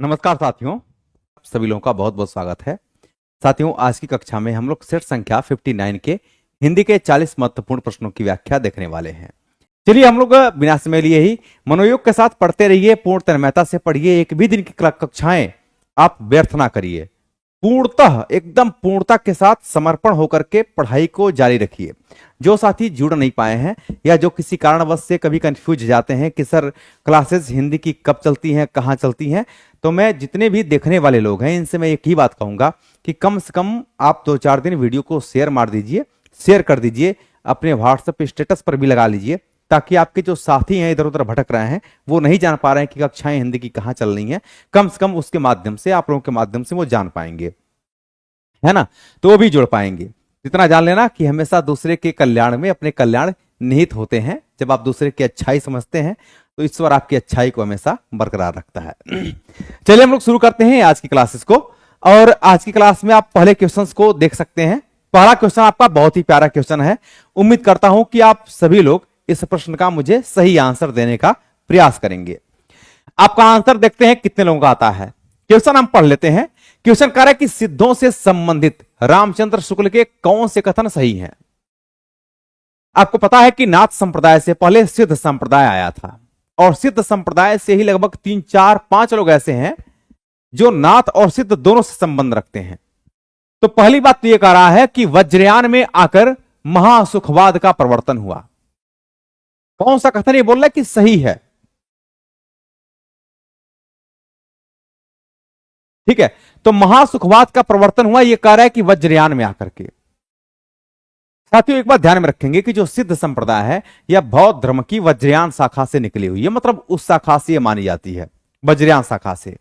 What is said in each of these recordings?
नमस्कार साथियों, आप सभी लोगों का बहुत बहुत स्वागत है। साथियों, आज की कक्षा में हम लोग सेट संख्या 59 के हिंदी के 40 महत्वपूर्ण प्रश्नों की व्याख्या देखने वाले हैं। चलिए हम लोग बिना समय लिए ही मनोयोग के साथ पढ़ते रहिए, पूर्ण तन्मयता से पढ़िए। एक भी दिन की कक्षाएं आप व्यर्थ ना करिए, पूर्णतः एकदम पूर्णता के साथ समर्पण होकर के पढ़ाई को जारी रखिए। जो साथी जुड़ नहीं पाए हैं या जो किसी कारणवश से कभी कंफ्यूज जाते हैं कि सर क्लासेस हिंदी की कब चलती हैं, कहाँ चलती हैं, तो मैं जितने भी देखने वाले लोग हैं इनसे मैं एक ही बात कहूंगा कि कम से कम आप 2-4 दिन वीडियो को शेयर मार दीजिए, शेयर कर दीजिए, अपने व्हाट्सएप स्टेटस पर भी लगा लीजिए, ताकि आपके जो साथी हैं इधर उधर भटक रहे हैं, वो नहीं जान पा रहे हैं कि कक्षाएं हिंदी की कहाँ चल रही हैं, कम से कम उसके माध्यम से, आप लोगों के माध्यम से वो जान पाएंगे, है ना। तो वो भी जुड़ पाएंगे। इतना जान लेना कि हमेशा दूसरे के कल्याण में अपने कल्याण निहित होते हैं। जब आप दूसरे की अच्छाई समझते हैं तो ईश्वर आपकी अच्छाई को हमेशा बरकरार रखता है। चलिए हम लोग शुरू करते हैं आज की क्लासेस को। और आज की क्लास में आप पहले क्वेश्चंस को देख सकते हैं। पहला क्वेश्चन आपका बहुत ही प्यारा क्वेश्चन है। उम्मीद करता हूं कि आप सभी लोग इस प्रश्न का मुझे सही आंसर देने का प्रयास करेंगे। आपका आंसर देखते हैं कितने लोगों का आता है। क्वेश्चन हम पढ़ लेते हैं। क्वेश्चन कह रहा है कि सिद्धों से संबंधित रामचंद्र शुक्ल के कौन से कथन सही हैं। आपको पता है कि नाथ संप्रदाय से पहले सिद्ध संप्रदाय आया था, और सिद्ध संप्रदाय से ही लगभग 3-4-5 लोग ऐसे हैं जो नाथ और सिद्ध दोनों से संबंध रखते हैं। तो पहली बात तो यह कह रहा है कि वज्रयान में आकर महासुखवाद का प्रवर्तन हुआ। कौन सा कथन ये बोल रहा है कि सही है? ठीक है, तो महासुखवाद का प्रवर्तन हुआ, यह कह रहा है कि वज्रयान में आकर के। साथियों, एक बात ध्यान में रखेंगे कि जो सिद्ध संप्रदाय है यह बौद्ध धर्म की वज्रयान शाखा से निकली हुई है, मतलब उस शाखा से यह मानी जाती है, वज्रयान शाखा से।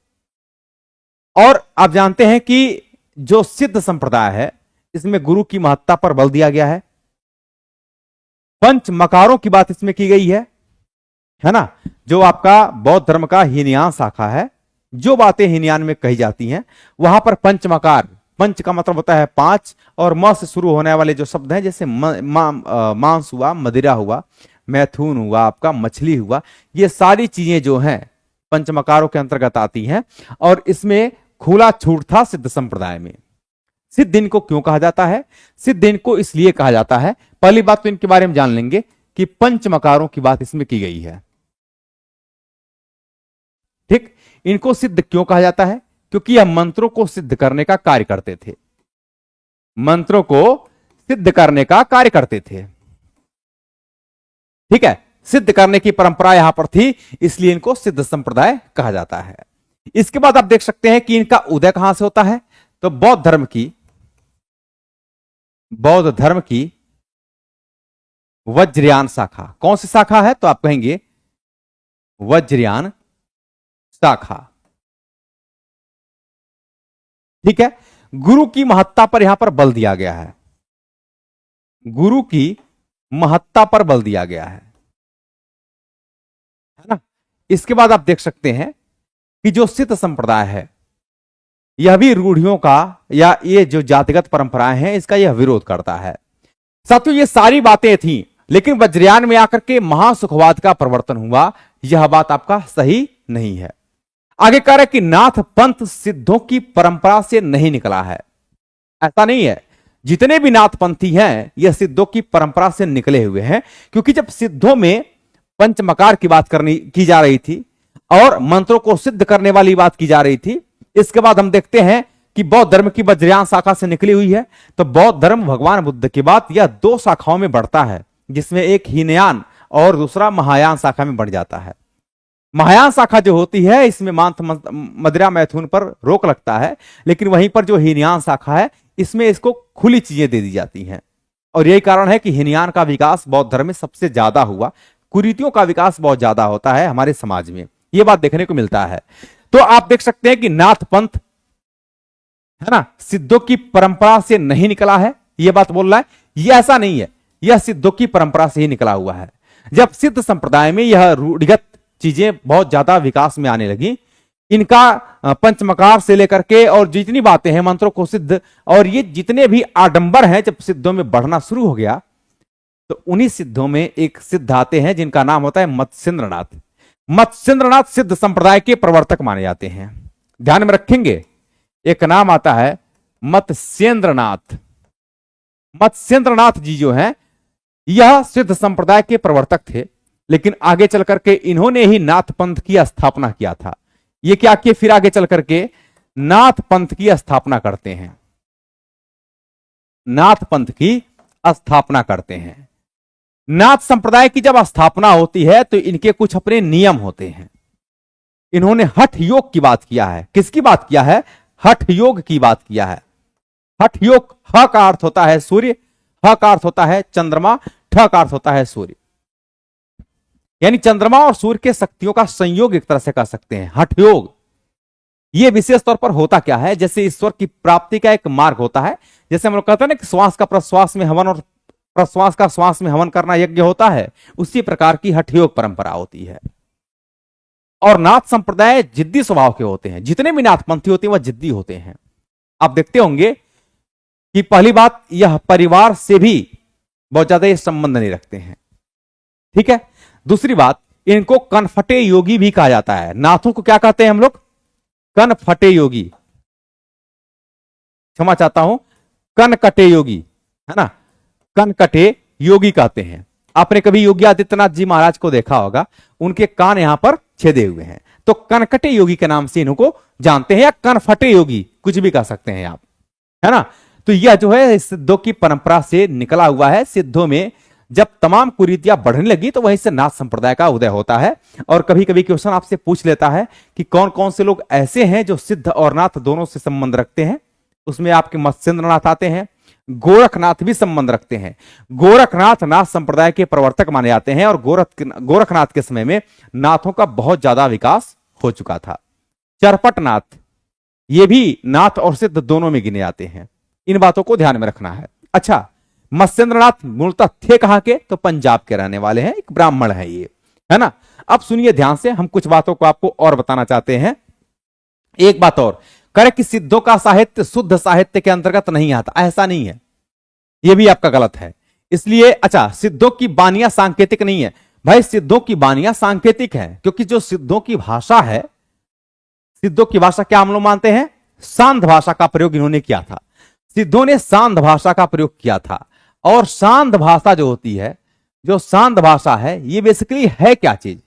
और आप जानते हैं कि जो सिद्ध संप्रदाय है इसमें गुरु की महत्ता पर बल दिया गया है। पंच मकारों की बात इसमें की गई है ना। जो आपका बौद्ध धर्म का हीनयान शाखा है, जो बातें हीनयान में कही जाती हैं वहां पर पंच मकार, पंच का मतलब होता है 5, और म से शुरू होने वाले जो शब्द हैं जैसे मांस हुआ, मदिरा हुआ, मैथुन हुआ, आपका मछली हुआ, ये सारी चीजें जो हैं पंचमकारों के अंतर्गत आती हैं। और इसमें खुला छूट था सिद्ध संप्रदाय में। सिद्ध इनको क्यों कहा जाता है? सिद्ध इनको इसलिए कहा जाता है, पहली बात तो इनके बारे में जान लेंगे कि पंचमकारों की बात इसमें की गई है। ठीक, इनको सिद्ध क्यों कहा जाता है? क्योंकि यह मंत्रों को सिद्ध करने का कार्य करते थे, मंत्रों को सिद्ध करने का कार्य करते थे। ठीक है, सिद्ध करने की परंपरा यहां पर थी, इसलिए इनको सिद्ध संप्रदाय कहा जाता है। इसके बाद आप देख सकते हैं कि इनका उदय कहां से होता है, तो बौद्ध धर्म की वज्रयान शाखा। कौन सी शाखा है? तो आप कहेंगे वज्रयान शाखा। ठीक है, गुरु की महत्ता पर यहां पर बल दिया गया है, गुरु की महत्ता पर बल दिया गया है ना। इसके बाद आप देख सकते हैं कि जो सिद्ध संप्रदाय है यह भी रूढ़ियों का या ये जो जातिगत परंपराएं हैं इसका यह विरोध करता है। साथियों, ये सारी बातें थी, लेकिन वज्रयान में आकर के महासुखवाद का प्रवर्तन हुआ, यह बात आपका सही नहीं है। आगे कह रहा है कि नाथ पंथ सिद्धों की परंपरा से नहीं निकला है। ऐसा नहीं है, जितने भी नाथ पंथी हैं यह सिद्धों की परंपरा से निकले हुए हैं, क्योंकि जब सिद्धों में पंचमकार की बात की जा रही थी और मंत्रों को सिद्ध करने वाली बात की जा रही थी, इसके बाद हम देखते हैं कि बौद्ध धर्म की वज्रयान शाखा से निकली हुई है। तो बौद्ध धर्म भगवान बुद्ध के बाद यह 2 शाखाओं में बढ़ता है, जिसमें एक हीनयान और दूसरा महायान शाखा में बढ़ जाता है। महायान शाखा जो होती है इसमें मांस मदिरा मैथुन पर रोक लगता है, लेकिन वहीं पर जो हीनयान शाखा है इसमें इसको खुली चीजें दे दी जाती हैं। और यही कारण है कि हीनयान का विकास बौद्ध धर्म में सबसे ज्यादा हुआ, कुरीतियों का विकास बहुत ज्यादा होता है हमारे समाज में, यह बात देखने को मिलता है। तो आप देख सकते हैं कि नाथ पंथ है ना सिद्धों की परंपरा से नहीं निकला है, यह बात बोल रहा है। यह ऐसा नहीं है, यह सिद्धों की परंपरा से ही निकला हुआ है। जब सिद्ध संप्रदाय में यह रूढ़िगत चीजें बहुत ज्यादा विकास में आने लगी, इनका पंचमकार से लेकर के और जितनी बातें हैं मंत्रों को सिद्ध और ये जितने भी आडंबर हैं, जब सिद्धों में बढ़ना शुरू हो गया तो उन्हीं सिद्धों में एक सिद्ध आते हैं जिनका नाम होता है मत्स्येंद्रनाथ। मत्स्येंद्रनाथ सिद्ध संप्रदाय के प्रवर्तक माने जाते हैं। ध्यान में रखेंगे, एक नाम आता है मत्स्येंद्रनाथ। मत्स्येंद्रनाथ जी जो हैं, यह सिद्ध संप्रदाय के प्रवर्तक थे, लेकिन आगे चल करके इन्होंने ही नाथ पंथ की स्थापना किया था। ये क्या किए, फिर आगे चल करके नाथ पंथ की स्थापना करते हैं, नाथ पंथ की स्थापना करते हैं। नाथ संप्रदाय की जब स्थापना होती है तो इनके कुछ अपने नियम होते हैं। इन्होंने हठ योग की बात किया है। किसकी बात किया है? हठ योग की बात किया है। हठ योग, ह का अर्थ होता है सूर्य, ह का अर्थ होता है चंद्रमा, ठ का अर्थ होता है सूर्य, यानी चंद्रमा और सूर्य के शक्तियों का संयोग एक तरह से कह सकते हैं हठ योग। ये विशेष तौर पर होता क्या है, जैसे ईश्वर की प्राप्ति का एक मार्ग होता है, जैसे हम लोग कहते हैं ना कि श्वास का प्रश्वास में हवन और प्रश्वास का श्वास में हवन करना यज्ञ होता है, उसी प्रकार की हठ योग परंपरा होती है। और नाथ संप्रदाय जिद्दी स्वभाव के होते हैं, जितने भी नाथपंथी होते हैं वह जिद्दी होते हैं। आप देखते होंगे कि पहली बात, यह परिवार से भी बहुत ज्यादा ये संबंध नहीं रखते हैं, ठीक है। दूसरी बात, इनको कनफटे योगी भी कहा जाता है। नाथों को क्या कहते हैं हम लोग? कनफटे योगी, क्षमा चाहता हूं, कनकटे योगी, है ना, कनकटे योगी कहते हैं। आपने कभी योगी आदित्यनाथ जी महाराज को देखा होगा, उनके कान यहां पर छेदे हुए हैं, तो कनकटे योगी के नाम से इनको जानते हैं, या कनफटे योगी, कुछ भी कह सकते हैं आप, है ना। तो यह जो है सिद्धों की परंपरा से निकला हुआ है। सिद्धों में जब तमाम कुरीतियां बढ़ने लगी तो वहीं से नाथ संप्रदाय का उदय होता है। और कभी कभी क्वेश्चन आपसे पूछ लेता है कि कौन कौन से लोग ऐसे हैं जो सिद्ध और नाथ दोनों से संबंध रखते हैं। उसमें आपके मत्स्येंद्रनाथ आते हैं, गोरखनाथ भी संबंध रखते हैं। गोरखनाथ नाथ संप्रदाय के प्रवर्तक माने जाते हैं, और गोरखनाथ के समय में नाथों का बहुत ज्यादा विकास हो चुका था। चरपटनाथ, ये भी नाथ और सिद्ध दोनों में गिने जाते हैं। इन बातों को ध्यान में रखना है। अच्छा, मत्स्येंद्रनाथ मूलतः थे कहां के? तो पंजाब के रहने वाले हैं, एक ब्राह्मण है ये, है ना। अब सुनिए ध्यान से, हम कुछ बातों को आपको और बताना चाहते हैं। एक बात और करे कि सिद्धों का साहित्य शुद्ध साहित्य के अंतर्गत नहीं आता, ऐसा नहीं है, यह भी आपका गलत है। इसलिए अच्छा, सिद्धों की बानियां सांकेतिक नहीं है भाई, सिद्धों की बानियां सांकेतिक है, क्योंकि जो सिद्धों की भाषा है, सिद्धों की भाषा क्या हम लोग मानते हैं? सांध भाषा का प्रयोग इन्होंने किया था। सिद्धों ने सांध भाषा का प्रयोग किया था। और सांध भाषा जो होती है, जो सांध भाषा है, ये बेसिकली है क्या चीज?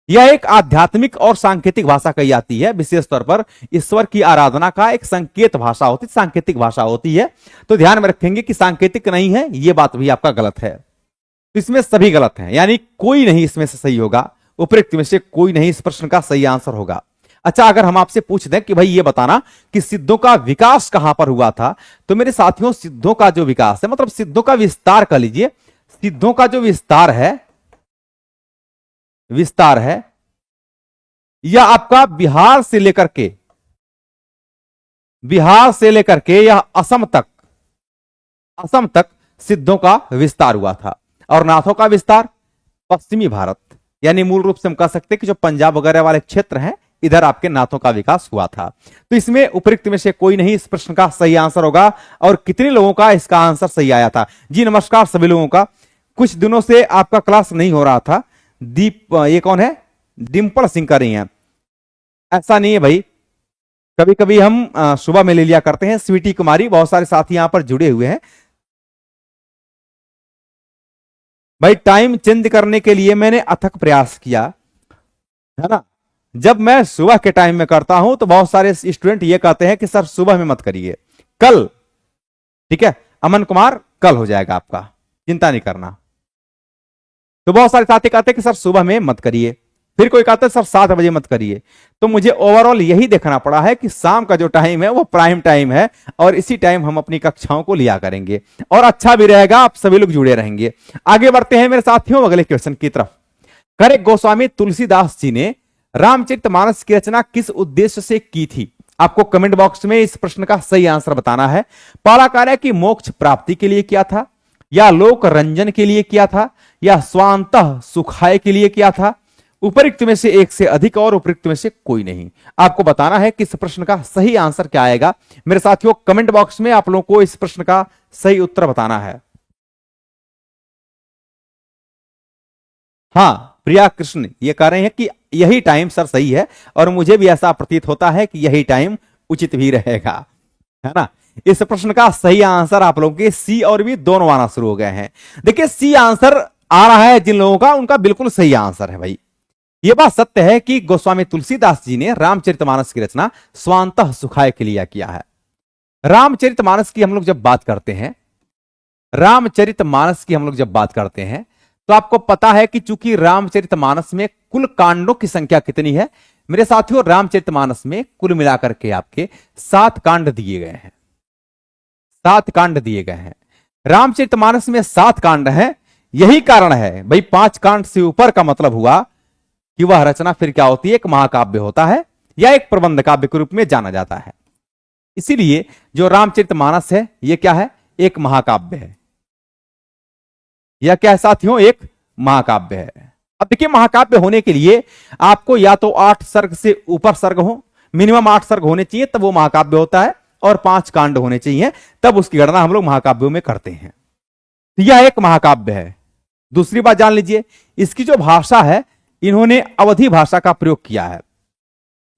यह एक आध्यात्मिक और सांकेतिक भाषा कही जाती है। विशेष तौर पर ईश्वर की आराधना का एक संकेत भाषा होती है, सांकेतिक भाषा होती है। तो ध्यान में रखेंगे कि सांकेतिक नहीं है, यह बात भी आपका गलत है। तो इसमें सभी गलत हैं, यानी कोई नहीं इसमें से सही होगा, उपयुक्त में से कोई नहीं इस प्रश्न का सही आंसर होगा। अच्छा, अगर हम आपसे पूछ दें कि भाई ये बताना कि सिद्धों का विकास कहां पर हुआ था, तो मेरे साथियों, सिद्धों का जो विकास है, मतलब सिद्धों का विस्तार कर लीजिए, सिद्धों का जो विस्तार है यह आपका बिहार से लेकर के यह असम तक सिद्धों का विस्तार हुआ था। और नाथों का विस्तार पश्चिमी भारत, यानी मूल रूप से हम कह सकते हैं कि जो पंजाब वगैरह वाले क्षेत्र हैं, इधर आपके नाथों का विकास हुआ था। तो इसमें उपयुक्त में से कोई नहीं इस प्रश्न का सही आंसर होगा। और कितने लोगों का इसका आंसर सही आया था? जी नमस्कार सभी लोगों का। कुछ दिनों से आपका क्लास नहीं हो रहा था। ये कौन है? डिंपल सिंह कर रही हैं। ऐसा नहीं है भाई, कभी कभी हम सुबह में ले लिया करते हैं। स्वीटी कुमारी, बहुत सारे साथी यहां पर जुड़े हुए हैं भाई। टाइम चेंज करने के लिए मैंने अथक प्रयास किया, है ना। जब मैं सुबह के टाइम में करता हूं तो बहुत सारे स्टूडेंट ये कहते हैं कि सर सुबह में मत करिए, कल, ठीक है अमन कुमार, कल हो जाएगा आपका, चिंता नहीं करना। तो बहुत सारे साथी कहते हैं कि सर सुबह में मत करिए, फिर कोई कहता है सर 7 बजे मत करिए। तो मुझे ओवरऑल यही देखना पड़ा है कि शाम का जो टाइम है वो प्राइम टाइम है, और इसी टाइम हम अपनी कक्षाओं को लिया करेंगे, और अच्छा भी रहेगा, आप सभी लोग जुड़े रहेंगे। आगे बढ़ते हैं मेरे साथियों अगले क्वेश्चन की तरफ। करे गोस्वामी तुलसीदास जी ने रामचरितमानस की रचना किस उद्देश्य से की थी? आपको कमेंट बॉक्स में इस प्रश्न का सही आंसर बताना है। पहला कार्य कि मोक्ष प्राप्ति के लिए किया था, या लोक रंजन के लिए किया था, या स्वांतः सुखाय के लिए किया था। उपयुक्त में से एक से अधिक और उपयुक्त में से कोई नहीं। आपको बताना है कि इस प्रश्न का सही आंसर क्या आएगा। मेरे साथियों कमेंट बॉक्स में आप लोगों को इस प्रश्न का सही उत्तर बताना है। हाँ प्रिया कृष्ण ये कह रहे हैं कि यही टाइम सर सही है, और मुझे भी ऐसा प्रतीत होता है कि यही टाइम उचित भी रहेगा, है ना। इस प्रश्न का सही आंसर आप लोगों के सी और बी दोनों आना शुरू हो गए हैं। देखिए सी आंसर आ रहा है जिन लोगों का, उनका बिल्कुल सही आंसर है भाई। यह बात सत्य है कि गोस्वामी तुलसीदास जी ने रामचरितमानस की रचना स्वांतः सुखाय के लिए किया है। रामचरितमानस की हम लोग जब बात करते हैं, रामचरितमानस की हम लोग जब बात करते हैं, तो आपको पता है कि चूंकि रामचरितमानस में कुल कांडों की संख्या कितनी है मेरे साथियों, रामचरितमानस में कुल मिलाकर के आपके 7 कांड दिए गए हैं। 7 कांड दिए गए हैं रामचरितमानस में, 7 कांड हैं। यही कारण है भाई 5 कांड से ऊपर का मतलब हुआ कि वह रचना फिर क्या होती है, एक महाकाव्य होता है या एक प्रबंध काव्य के रूप में जाना जाता है। इसीलिए जो रामचरितमानस है यह क्या है, एक महाकाव्य है। यह क्या है साथियों, एक महाकाव्य है। अब देखिए महाकाव्य होने के लिए आपको या तो 8 सर्ग से ऊपर सर्ग हो, मिनिमम 8 सर्ग होने चाहिए तब वो महाकाव्य होता है, और 5 कांड होने चाहिए तब उसकी गणना हम लोग महाकाव्यों में करते हैं। तो यह एक महाकाव्य है। दूसरी बात जान लीजिए, इसकी जो भाषा है इन्होंने अवधी भाषा का प्रयोग किया है।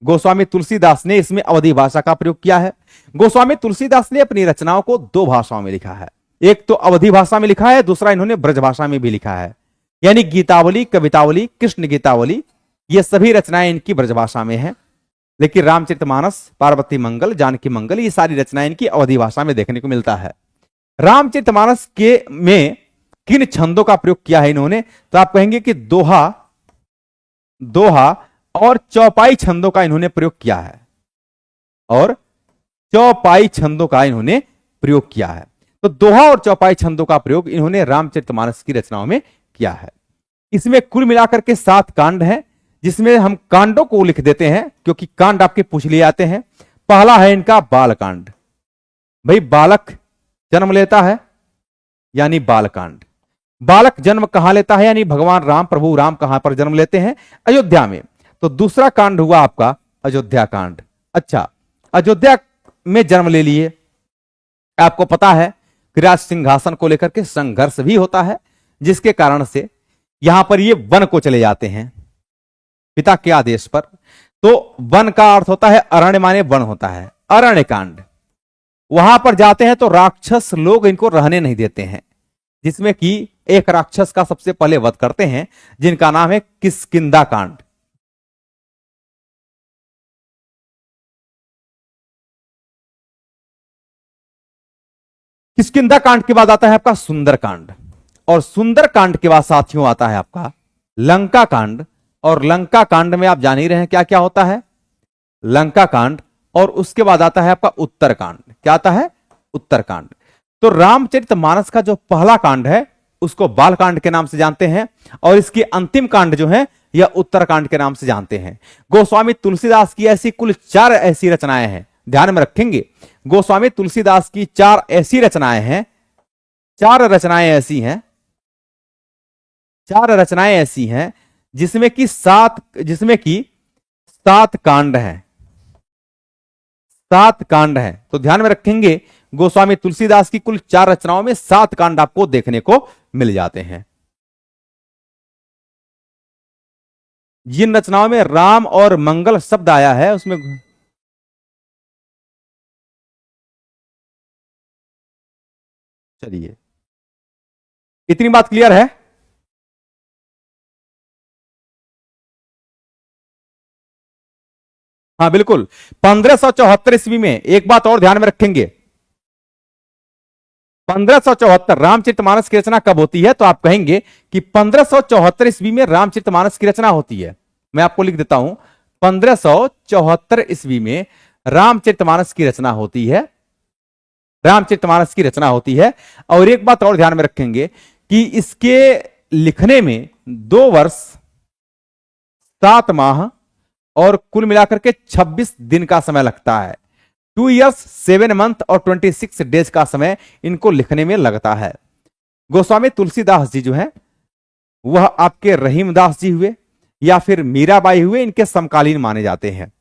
गोस्वामी तुलसीदास ने इसमें अवधी भाषा का प्रयोग किया है। गोस्वामी तुलसीदास ने अपनी रचनाओं को 2 भाषाओं में लिखा है, एक तो अवधी भाषा में लिखा है, दूसरा इन्होंने ब्रज भाषा में भी लिखा है। यानी गीतावली, कवितावली, कृष्ण गीतावली, ये सभी रचनाएं इनकी ब्रजभाषा में हैं। लेकिन रामचरितमानस, पार्वती मंगल, जानकी मंगल, ये सारी रचनाएं इनकी अवधी भाषा में देखने को मिलता है। रामचरितमानस के में किन छंदों का प्रयोग किया है इन्होंने, तो आप कहेंगे कि दोहा, दोहा और चौपाई छंदों का इन्होंने प्रयोग किया है, और चौपाई छंदों का इन्होंने प्रयोग किया है। तो दोहा और चौपाई छंदों का प्रयोग इन्होंने रामचरितमानस की रचनाओं में किया है। इसमें कुल मिलाकर के 7 कांड हैं, जिसमें हम कांडों को लिख देते हैं क्योंकि कांड आपके पूछ लिए जाते हैं। पहला है इनका बालकांड। भाई बालक जन्म लेता है यानी बालकांड। बालक जन्म कहां लेता है, यानी भगवान राम, प्रभु राम कहां पर जन्म लेते हैं, अयोध्या में। तो दूसरा कांड हुआ आपका अयोध्या कांड। अच्छा, अयोध्या में जन्म ले लिए। आपको पता है कि राज सिंहासन को लेकर के संघर्ष भी होता है, जिसके कारण से यहां पर ये वन को चले जाते हैं पिता के आदेश पर। तो वन का अर्थ होता है अरण्य, माने वन होता है, अरण्य कांड। वहां पर जाते हैं तो राक्षस लोग इनको रहने नहीं देते हैं, जिसमें कि एक राक्षस का सबसे पहले वध करते हैं, जिनका नाम है किष्किंधा कांड। किष्किंधा कांड के बाद आता है आपका सुंदर कांड, और सुंदर कांड के बाद साथियों आता है आपका लंका कांड। और लंका कांड में आप जान ही रहे हैं क्या क्या होता है, लंका कांड। और उसके बाद आता है आपका उत्तर कांड। क्या आता है, उत्तर कांड। तो रामचरितमानस का जो पहला कांड है उसको बाल कांड के नाम से जानते हैं, और इसकी अंतिम कांड जो है यह उत्तर कांड के नाम से जानते हैं। गोस्वामी तुलसीदास की ऐसी कुल 4 ऐसी रचनाएं हैं, ध्यान में रखेंगे। गोस्वामी तुलसीदास की 4 ऐसी रचनाएं हैं, 4 रचनाएं ऐसी हैं, 4 रचनाएं ऐसी हैं जिसमें कि 7 कांड हैं, 7 कांड हैं। तो ध्यान में रखेंगे गोस्वामी तुलसीदास की कुल 4 रचनाओं में 7 कांड आपको देखने को मिल जाते हैं। जिन रचनाओं में राम और मंगल शब्द आया है उसमें चलिए इतनी बात क्लियर है। हाँ बिल्कुल, 1574 ईस्वी में एक बात और ध्यान में रखेंगे, 1574 रामचरितमानस की रचना कब होती है, तो आप कहेंगे कि 1574 ईस्वी में रामचरितमानस की रचना होती है। मैं आपको लिख देता हूं, 1574 ईस्वी में रामचरितमानस की रचना होती है, रामचरितमानस की रचना होती है। और एक बात और ध्यान में रखेंगे कि इसके लिखने में 2 वर्ष 7 माह और कुल मिलाकर के 26 दिन का समय लगता है। 2 years 7 month और 26 days का समय इनको लिखने में लगता है। गोस्वामी तुलसीदास जी जो है वह आपके रहीमदास जी हुए या फिर मीराबाई हुए, इनके समकालीन माने जाते हैं,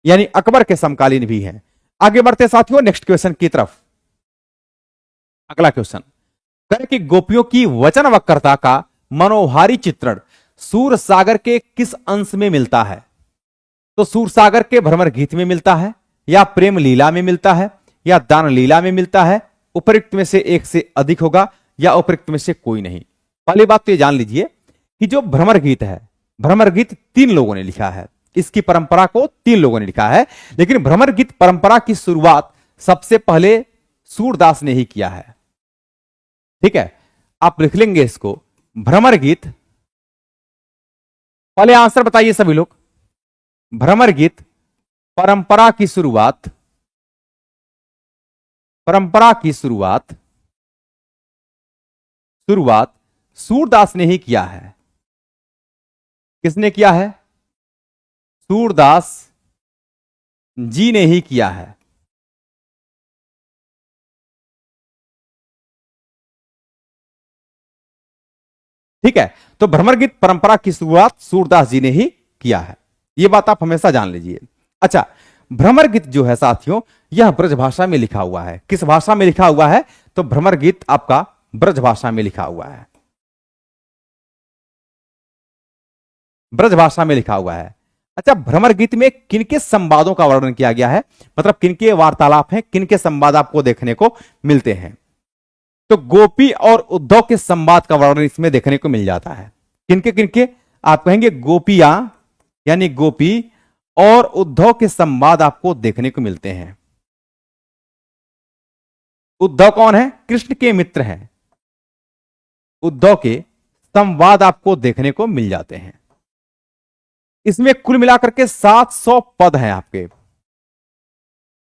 यानी अकबर के समकालीन भी हैं। आगे बढ़ते साथियों नेक्स्ट क्वेश्चन की तरफ। अगला क्वेश्चन कहे कि गोपियों की वचन वक्रता का मनोहारी चित्रण सूर सागर के किस अंश में मिलता है? तो सूर सागर के भ्रमर गीत में मिलता है, या प्रेम लीला में मिलता है, या दान लीला में मिलता है। उपयुक्त में से एक से अधिक होगा, या उपयुक्त में से कोई नहीं। पहली बात तो ये जान लीजिए कि जो भ्रमर गीत है, भ्रमर गीत 3 लोगों ने लिखा है, इसकी परंपरा को 3 लोगों ने लिखा है, लेकिन भ्रमर गीत परंपरा की शुरुआत सबसे पहले सूरदास ने ही किया है। ठीक है, आप लिख लेंगे इसको, भ्रमर गीत। पहले आंसर बताइए सभी लोग। भ्रमर गीत परंपरा की शुरुआत, परंपरा की शुरुआत सूरदास ने ही किया है। किसने किया है? सूरदास जी ने ही किया है। ठीक है, तो भ्रमर गीत परंपरा की शुरुआत सूरदास जी ने ही किया है, यह बात आप हमेशा जान लीजिए। अच्छा, भ्रमर गीत जो है साथियों, यह ब्रज भाषा में लिखा हुआ है। किस भाषा में लिखा हुआ है? तो भ्रमर गीत आपका ब्रज भाषा में लिखा हुआ है, ब्रज भाषा में लिखा हुआ है। अच्छा, भ्रमर गीत में किनके संवादों का वर्णन किया गया है, मतलब किनके वार्तालाप हैं, किनके संवाद आपको देखने को मिलते हैं? तो गोपी और उद्धव के संवाद का वर्णन इसमें देखने को मिल जाता है। किनके किनके? आप कहेंगे गोपियां, यानी गोपी और उद्धव के संवाद आपको देखने को मिलते हैं। उद्धव कौन है? कृष्ण के मित्र हैं। उद्धव के संवाद आपको देखने को मिल जाते हैं। इसमें कुल मिलाकर के 700 पद हैं आपके।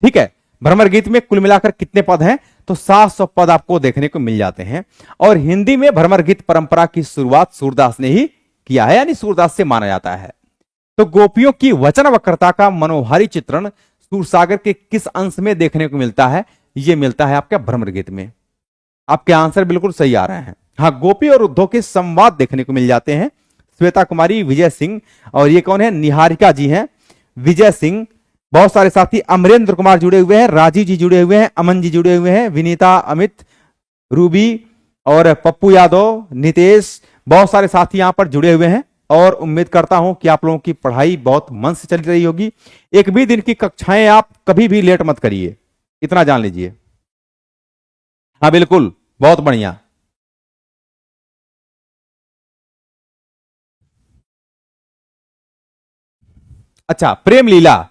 ठीक है, भ्रमर गीत में कुल मिलाकर कितने पद हैं? तो 700 पद आपको देखने को मिल जाते हैं। और हिंदी में भ्रमर गीत परंपरा की शुरुआत सूरदास ने ही किया है, यानी सूरदास से माना जाता है। तो गोपियों की वचन वक्रता का मनोहारी चित्रण सूरसागर के किस अंश में देखने को मिलता है? यह मिलता है आपके भ्रमर गीत में। आपके आंसर बिल्कुल सही आ रहे हैं। हाँ, गोपी और उद्धव के संवाद देखने को मिल जाते हैं। श्वेता कुमारी, विजय सिंह, और ये कौन है? निहारिका जी हैं, विजय सिंह, बहुत सारे साथी, अमरेंद्र कुमार जुड़े हुए हैं, राजीव जी जुड़े हुए हैं, अमन जी जुड़े हुए हैं, विनीता, अमित, रूबी और पप्पू यादव, नितेश, बहुत सारे साथी यहां पर जुड़े हुए हैं। और उम्मीद करता हूं कि आप लोगों की पढ़ाई बहुत मन से चल रही होगी। एक भी दिन की कक्षाएं आप कभी भी लेट मत करिए, इतना जान लीजिए। हाँ बिल्कुल, बहुत बढ़िया। अच्छा, प्रेम लीला,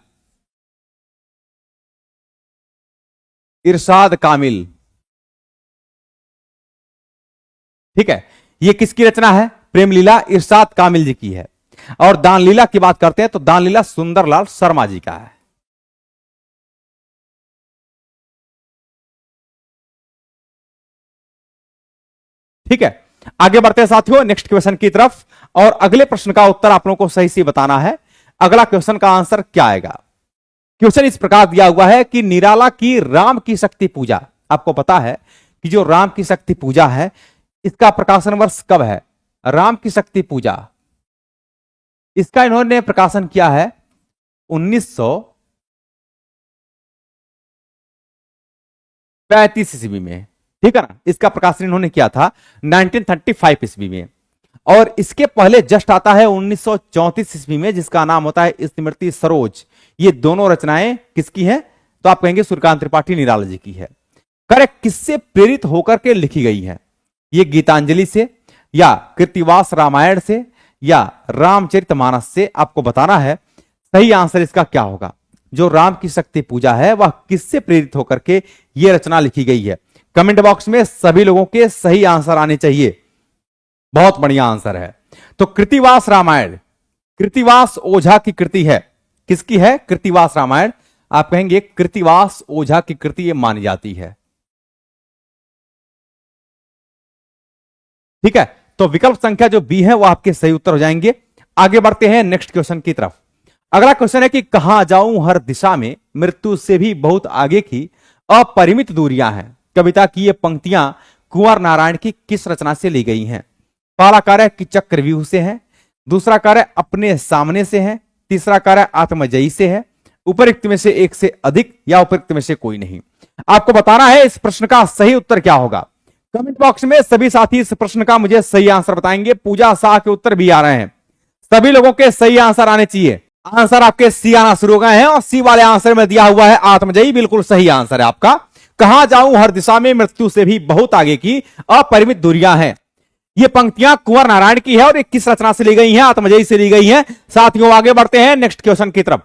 इरशाद कामिल। ठीक है, यह किसकी रचना है? प्रेम लीला इरशाद कामिल जी की है। और दान लीला की बात करते हैं तो दान लीला सुंदरलाल शर्मा जी का है। ठीक है, आगे बढ़ते हैं साथियों नेक्स्ट क्वेश्चन की तरफ। और अगले प्रश्न का उत्तर आप लोगों को सही से बताना है। अगला क्वेश्चन का आंसर क्या आएगा? क्वेश्चन इस प्रकार दिया हुआ है कि निराला की राम की शक्ति पूजा, आपको पता है कि जो राम की शक्ति पूजा है, इसका प्रकाशन वर्ष कब है? राम की शक्ति पूजा, इसका इन्होंने प्रकाशन किया है 1935 ईस्वी में। ठीक है ना, इसका प्रकाशन इन्होंने किया था 1935 ईस्वी में। और इसके पहले जस्ट आता है 1934 ईस्वी में, जिसका नाम होता है स्मृति सरोज। ये दोनों रचनाएं किसकी हैं? तो आप कहेंगे सूर्यकांत त्रिपाठी निराला जी की है। करेक्ट, किससे प्रेरित होकर के लिखी गई है? ये गीतांजलि से, या कृतिवास रामायण से, या रामचरितमानस से? आपको बताना है सही आंसर इसका क्या होगा। जो राम की शक्ति पूजा है वह किससे प्रेरित होकर के यह रचना लिखी गई है? कमेंट बॉक्स में सभी लोगों के सही आंसर आने चाहिए। बहुत बढ़िया आंसर है। तो कृतिवास रामायण, कृतिवास ओझा की कृति है। किसकी है? कृतिवास रामायण। आप कहेंगे कृतिवास ओझा की कृति ये मानी जाती है। ठीक है, तो विकल्प संख्या जो बी है वो आपके सही उत्तर हो जाएंगे। आगे बढ़ते हैं नेक्स्ट क्वेश्चन की तरफ। अगला क्वेश्चन है कि कहां जाऊं हर दिशा में, मृत्यु से भी बहुत आगे की अपरिमित दूरियां हैं। कविता की ये पंक्तियां कुंवर नारायण की किस रचना से ली गई हैं? पहला कार्य कि चक्रव्यूह से है, दूसरा कार्य अपने सामने से है, तीसरा कार्य आत्मजयी से है, उपयुक्त में से एक से अधिक, या उपयुक्त में से कोई नहीं। आपको बताना है इस प्रश्न का सही उत्तर क्या होगा। कमेंट बॉक्स में सभी साथी इस प्रश्न का मुझे सही आंसर बताएंगे। पूजा शाह के उत्तर भी आ रहे हैं। सभी लोगों के सही आंसर आने चाहिए। आंसर आपके सी आना शुरू हो गए हैं और सी वाले आंसर में दिया हुआ है आत्मजयी, बिल्कुल सही आंसर है आपका। कहां जाऊं हर दिशा में मृत्यु से भी बहुत आगे की अपरिमित दूरियां हैं। ये पंक्तियां कुंवर नारायण की है और ये किस रचना से ली गई हैं? आत्मजयी से ली गई हैं। साथियों आगे बढ़ते हैं नेक्स्ट क्वेश्चन की तरफ।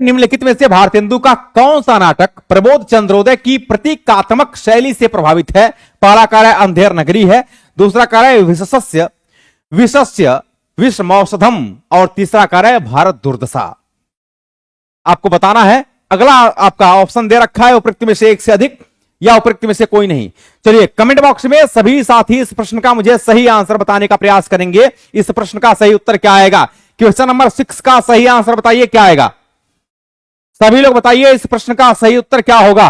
निम्नलिखित में से भारतेंदु का कौन सा नाटक प्रबोध चंद्रोदय की प्रतीकात्मक शैली से प्रभावित है? पहला कार्य अंधेर नगरी है, दूसरा कार्य विशस्य विषमौषधम और तीसरा कार्य भारत दुर्दशा। आपको बताना है। अगला आपका ऑप्शन दे रखा है उपरोक्त में से एक से अधिक या उपरोक्त में से कोई नहीं। चलिए कमेंट बॉक्स में सभी साथी इस प्रश्न का मुझे सही आंसर बताने का प्रयास करेंगे। इस प्रश्न का सही उत्तर क्या आएगा? क्वेश्चन नंबर 6 का सही आंसर बताइए क्या आएगा? सभी लोग बताइए इस प्रश्न का सही उत्तर क्या होगा?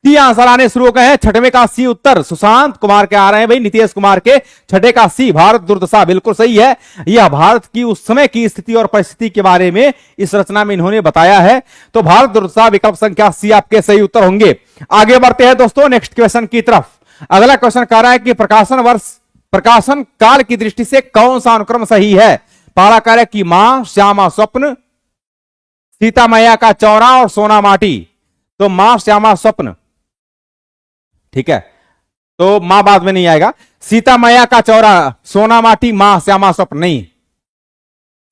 सी आंसर आने शुरू हो गए हैं। छठवें का सी उत्तर सुशांत कुमार के आ रहे हैं भाई, नीतीश कुमार के। छठे का सी भारत दुर्दशा बिल्कुल सही है। यह भारत की उस समय की स्थिति और परिस्थिति के बारे में इस रचना में इन्होंने बताया है। तो भारत दुर्दशा विकल्प संख्या सी आपके सही उत्तर होंगे। आगे बढ़ते हैं दोस्तों नेक्स्ट क्वेश्चन की तरफ। अगला क्वेश्चन कह रहा है कि प्रकाशन काल की दृष्टि से कौन सा अनुक्रम सही है? पहला कार्य की मां श्यामा स्वप्न, सीता मैया का चौरा और सोना माटी। तो मां श्यामा स्वप्न, ठीक है, तो मां बाद में नहीं आएगा। सीता मैया का चौरा सोना माटी, मां श्यामा स्वप्न नहीं,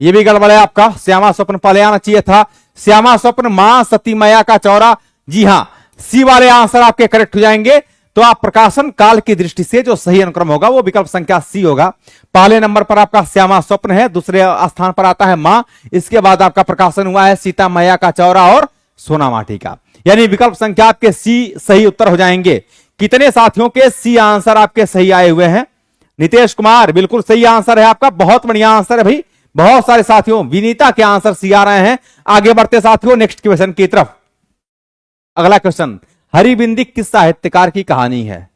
ये भी गड़बड़ है आपका। श्यामा स्वप्न पहले आना चाहिए था। श्यामा स्वप्न, मां सती मैया का चौरा। जी हां, सी वाले आंसर आपके करेक्ट हो जाएंगे। तो आप प्रकाशन काल की दृष्टि से जो सही अनुक्रम होगा वो विकल्प संख्या सी होगा। पहले नंबर पर आपका श्यामा स्वप्न है, दूसरे स्थान पर आता है मां, इसके बाद आपका प्रकाशन हुआ है सीता मैया का चौरा और सोना माटी का। यानी विकल्प संख्या आपके सी सही उत्तर हो जाएंगे। कितने साथियों के सी आंसर आपके सही आए हुए हैं? नीतीश कुमार बिल्कुल सही आंसर है आपका, बहुत बढ़िया आंसर है भाई। बहुत सारे साथियों विनीता के आंसर सी आ रहे हैं। आगे बढ़ते साथियों नेक्स्ट क्वेश्चन की तरफ। अगला क्वेश्चन, हरिबिंदी किस साहित्यकार की कहानी है?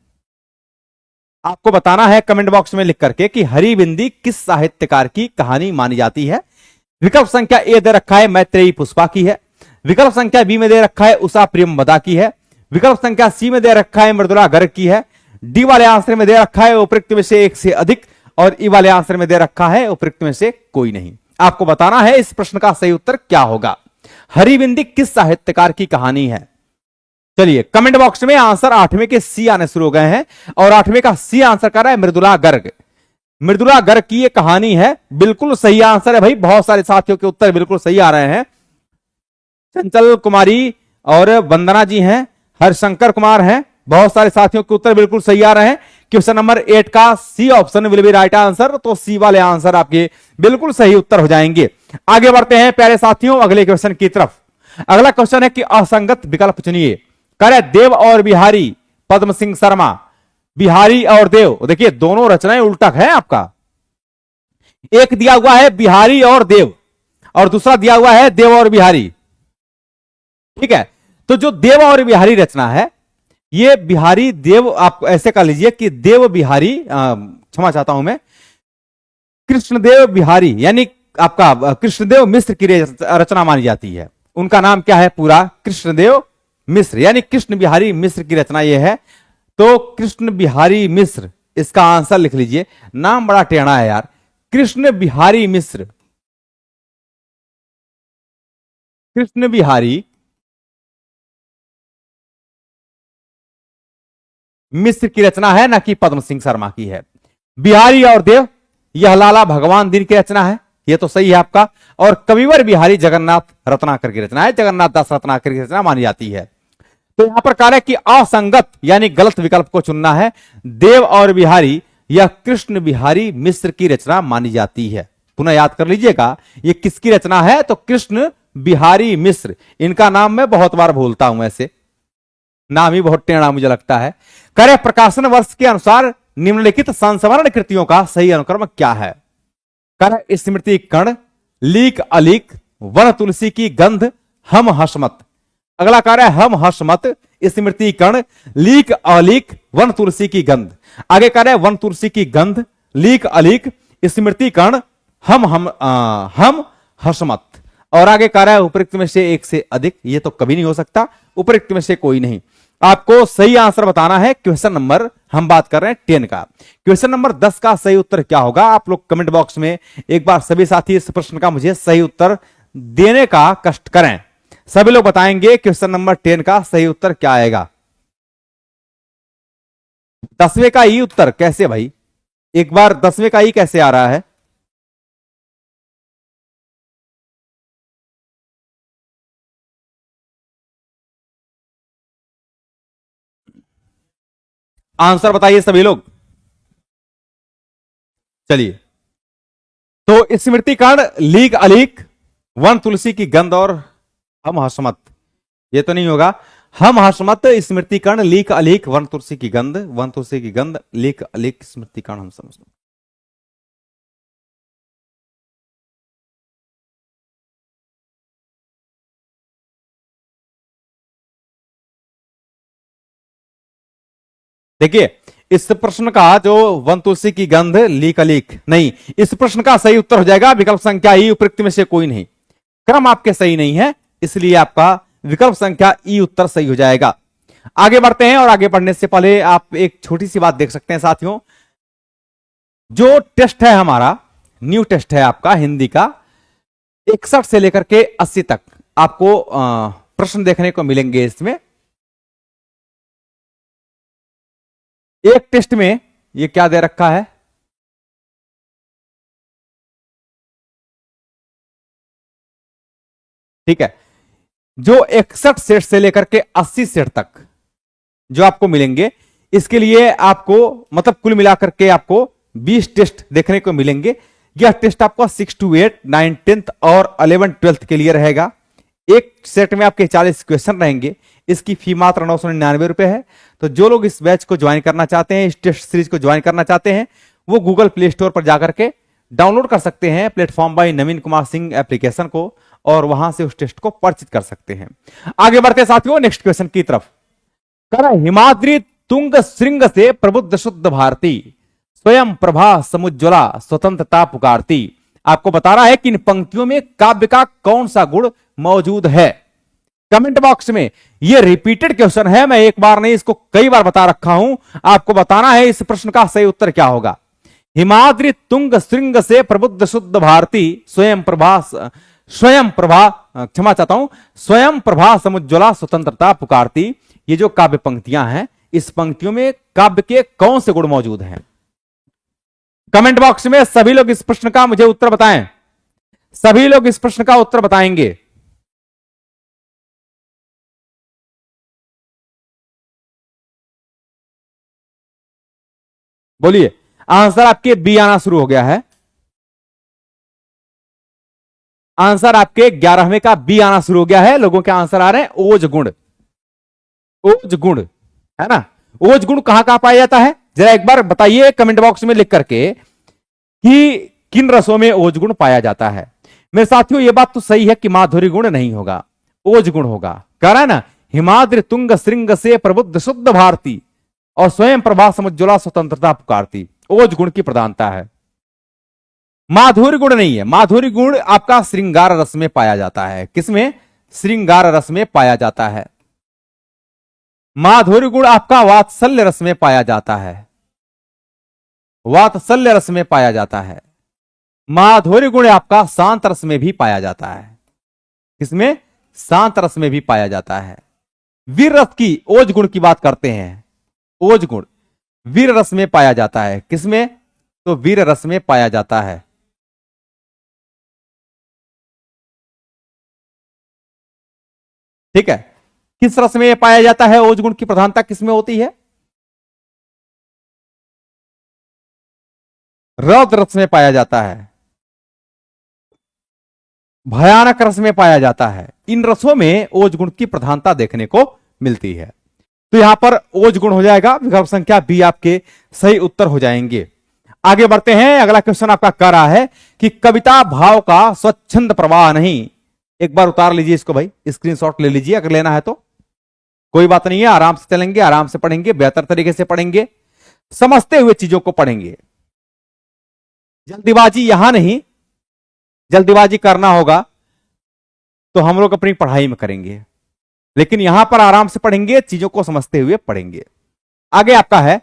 आपको बताना है कमेंट बॉक्स में लिख करके कि हरिबिंदी किस साहित्यकार की कहानी मानी जाती है। विकल्प संख्या ए दे रखा है मैत्रेयी पुष्पा की है, विकल्प संख्या बी में दे रखा है उषा प्रियंवदा की है, विकल्प संख्या सी में दे रखा है मृदुला गर्ग की है, डी वाले आंसर में दे रखा है उपरोक्त में से एक से अधिक और ई वाले आंसर में दे रखा है उपरोक्त में से कोई नहीं। आपको बताना है इस प्रश्न का सही उत्तर क्या होगा। हरिबिंदी किस साहित्यकार की कहानी है? चलिए कमेंट बॉक्स में आंसर 8वें के सी आने शुरू हो गए हैं और 8वें का सी आंसर कर रहा है मृदुला गर्ग। मृदुला गर्ग की ये कहानी है, बिल्कुल सही आंसर है भाई। बहुत सारे साथियों के उत्तर बिल्कुल सही आ रहे हैं। चंचल कुमारी और वंदना जी हैं, हरशंकर कुमार हैं, बहुत सारे साथियों के उत्तर बिल्कुल सही आ रहे हैं। क्वेश्चन नंबर 8 का C option will be right answer, तो सी वाले आंसर आपके बिल्कुल सही उत्तर हो जाएंगे। आगे बढ़ते हैं प्यारे साथियों अगले क्वेश्चन की तरफ। अगला क्वेश्चन है कि असंगत विकल्प चुनिए। करे देव और बिहारी, पद्म सिंह शर्मा। बिहारी और देव, देखिए दोनों रचनाएं उल्टा है आपका। एक दिया हुआ है बिहारी और देव और दूसरा दिया हुआ है देव और बिहारी, ठीक है। तो जो देव और बिहारी रचना है ये बिहारी देव, आप ऐसे कर लीजिए कि देव बिहारी, क्षमा चाहता हूं मैं, कृष्णदेव बिहारी यानी आपका कृष्णदेव मिश्र की रचना मानी जाती है। उनका नाम क्या है पूरा? कृष्णदेव मिश्र, यानी कृष्ण बिहारी मिश्र की रचना यह है। तो कृष्ण बिहारी मिश्र, इसका आंसर लिख लीजिए। नाम बड़ा टेढ़ा है यार, कृष्ण बिहारी मिश्र। कृष्ण बिहारी मिश्र की रचना है, ना कि पद्म सिंह शर्मा की है। बिहारी और देव, यह लाला भगवान दीन की रचना है, यह तो सही है आपका। और कविवर बिहारी जगन्नाथ रत्नाकर की रचना है, जगन्नाथ दास रत्नाकर की रचना मानी जाती है। तो यहां पर कह रहा है कि असंगत यानी गलत विकल्प को चुनना है। देव और बिहारी यह कृष्ण बिहारी मिश्र की रचना मानी जाती है। पुनः याद कर लीजिएगा ये किसकी रचना है, तो कृष्ण बिहारी मिश्र। इनका नाम मैं बहुत बार भूलता हूं, ऐसे नाम ही बहुत टेढ़ा मुझे लगता है। करे प्रकाशन वर्ष के अनुसार निम्नलिखित संस्मरण कृतियों का सही अनुक्रम क्या है? करे स्मृति कण, लीक अलीक, वन तुलसी की गंध, हम हसमत। अगला कार्य है हम हसमत, स्मृति कण, लीक अलीक, वन तुलसी की गंध। आगे कार्य है वन तुलसी की गंध, लीक अलीक, स्मृति कण, हम हसमत। और आगे कार्य है उपरोक्त में से एक से अधिक, ये तो कभी नहीं हो सकता, उपरोक्त में से कोई नहीं। आपको सही आंसर बताना है। क्वेश्चन नंबर हम बात कर रहे हैं 10 का। क्वेश्चन नंबर 10 का सही उत्तर क्या होगा? आप लोग कमेंट बॉक्स में एक बार सभी साथी इस प्रश्न का मुझे सही उत्तर देने का कष्ट करें। सभी लोग बताएंगे क्वेश्चन नंबर 10 का सही उत्तर क्या आएगा। 10वें का ई उत्तर कैसे भाई? एक बार 10वें का ई कैसे आ रहा है? आंसर बताइए सभी लोग। चलिए, तो स्मृति कर्ण लीक अलीक वन तुलसी की गंध और हम हसमत, ये तो नहीं होगा। हम हसमत स्मृति कर्ण लीक अलीक वन तुलसी की गंध, वन तुलसी की गंध लीक अलीक स्मृति कर्ण हम समझ। देखिए, इस प्रश्न का जो वन तुलसी की गंध लीक अलीक नहीं, इस प्रश्न का सही उत्तर हो जाएगा विकल्प संख्या ई, उपयुक्त में से कोई नहीं। क्रम आपके सही नहीं है, इसलिए आपका विकल्प संख्या ई उत्तर सही हो जाएगा। आगे बढ़ते हैं, और आगे बढ़ने से पहले आप एक छोटी सी बात देख सकते हैं साथियों। जो टेस्ट है हमारा, न्यू टेस्ट है आपका हिंदी का, 61 से लेकर के 80 तक आपको प्रश्न देखने को मिलेंगे। इसमें एक टेस्ट में ये क्या दे रखा है? ठीक है, जो 61 सेट से लेकर के 80 सेट तक जो आपको मिलेंगे, इसके लिए आपको मतलब कुल मिलाकर के आपको 20 टेस्ट देखने को मिलेंगे। यह टेस्ट आपका 6 to 8, 9, 10th और 11, 12th के लिए रहेगा। एक सेट में आपके 40 क्वेश्चन रहेंगे। इसकी फी मात्र 999 रुपए है। तो जो लोग इस बैच को ज्वाइन करना चाहते हैं, इस टेस्ट सीरीज को ज्वाइन करना चाहते हैं, वो गूगल प्ले स्टोर पर जाकर के डाउनलोड कर सकते हैं प्लेटफॉर्म बाय नवीन कुमार सिंह एप्लीकेशन को, और वहां से उस टेस्ट को परिचित कर सकते हैं। आगे बढ़ते साथियों नेक्स्ट क्वेश्चन की तरफ। हिमाद्री तुंग श्रृंग से प्रबुद्ध शुद्ध भारती, स्वयं प्रभा समुज्ज्वला स्वतंत्रता पुकारती। आपको बता रहा है कि इन पंक्तियों में काव्य का कौन सा गुण मौजूद है। कमेंट बॉक्स में, यह रिपीटेड क्वेश्चन है, मैं एक बार नहीं इसको कई बार बता रखा हूं। आपको बताना है इस प्रश्न का सही उत्तर क्या होगा। हिमाद्री तुंग श्रृंग से प्रबुद्ध शुद्ध भारती, स्वयं प्रभा क्षमा चाहता हूं, स्वयं प्रभा समुज्ज्वला स्वतंत्रता पुकारती। ये जो काव्य पंक्तियां हैं, इस पंक्तियों में काव्य के कौन से गुण मौजूद हैं? कमेंट बॉक्स में सभी लोग इस प्रश्न का मुझे उत्तर बताएं। सभी लोग इस प्रश्न का उत्तर बताएंगे। बोलिए, आंसर आपके बी आना शुरू हो गया है। आंसर आपके 11वें का बी आना शुरू हो गया है। लोगों के आंसर आ रहे हैं ओज गुण। ओज गुण है ना? ओज गुण कहां कहां पाया जाता है, जरा एक बार बताइए कमेंट बॉक्स में लिख करके कि किन रसों में ओज गुण पाया जाता है। मेरे साथियों, यह बात तो सही है कि माधुरी गुण नहीं होगा, ओज गुण होगा। कह रहा है ना, हिमाद्री तुंग श्रृंग से प्रबुद्ध शुद्ध भारती और स्वयं प्रभा समुज्ज्वला स्वतंत्रता पुकारती। ओज गुण की प्रधानता है, माधुरी गुण नहीं है। माधुरी गुण आपका श्रृंगार रस में पाया जाता है। किसमें? श्रृंगार रस में पाया जाता है। माधुरी गुण आपका वात्सल्य रस में पाया जाता है। वात्सल्य रस में पाया जाता है। माधुरी गुण आपका शांत रस में भी पाया जाता है। किसमें? शांत रस में भी पाया जाता है। वीर रस की ओज गुण की बात करते हैं। ओज गुण वीर रस में पाया जाता है। किसमें? तो वीर रस में पाया जाता है। ठीक है, किस रस में पाया जाता है? ओज गुण की प्रधानता किसमें होती है? रौद्र रस में पाया जाता है। भयानक रस में पाया जाता है। इन रसों में ओज गुण की प्रधानता देखने को मिलती है। तो यहां पर ओज गुण हो जाएगा, विकल्प संख्या बी आपके सही उत्तर हो जाएंगे। आगे बढ़ते हैं। अगला क्वेश्चन आपका कह रहा है कि कविता भाव का स्वच्छंद प्रवाह नहीं। एक बार उतार लीजिए इसको भाई, स्क्रीनशॉट ले लीजिए अगर लेना है तो। कोई बात नहीं है, आराम से चलेंगे, आराम से पढ़ेंगे, बेहतर तरीके से पढ़ेंगे, समझते हुए चीजों को पढ़ेंगे। जल्दीबाजी यहां नहीं, जल्दीबाजी करना होगा तो हम लोग अपनी पढ़ाई में करेंगे। लेकिन यहां पर आराम से पढ़ेंगे, चीजों को समझते हुए पढ़ेंगे। आगे आपका है,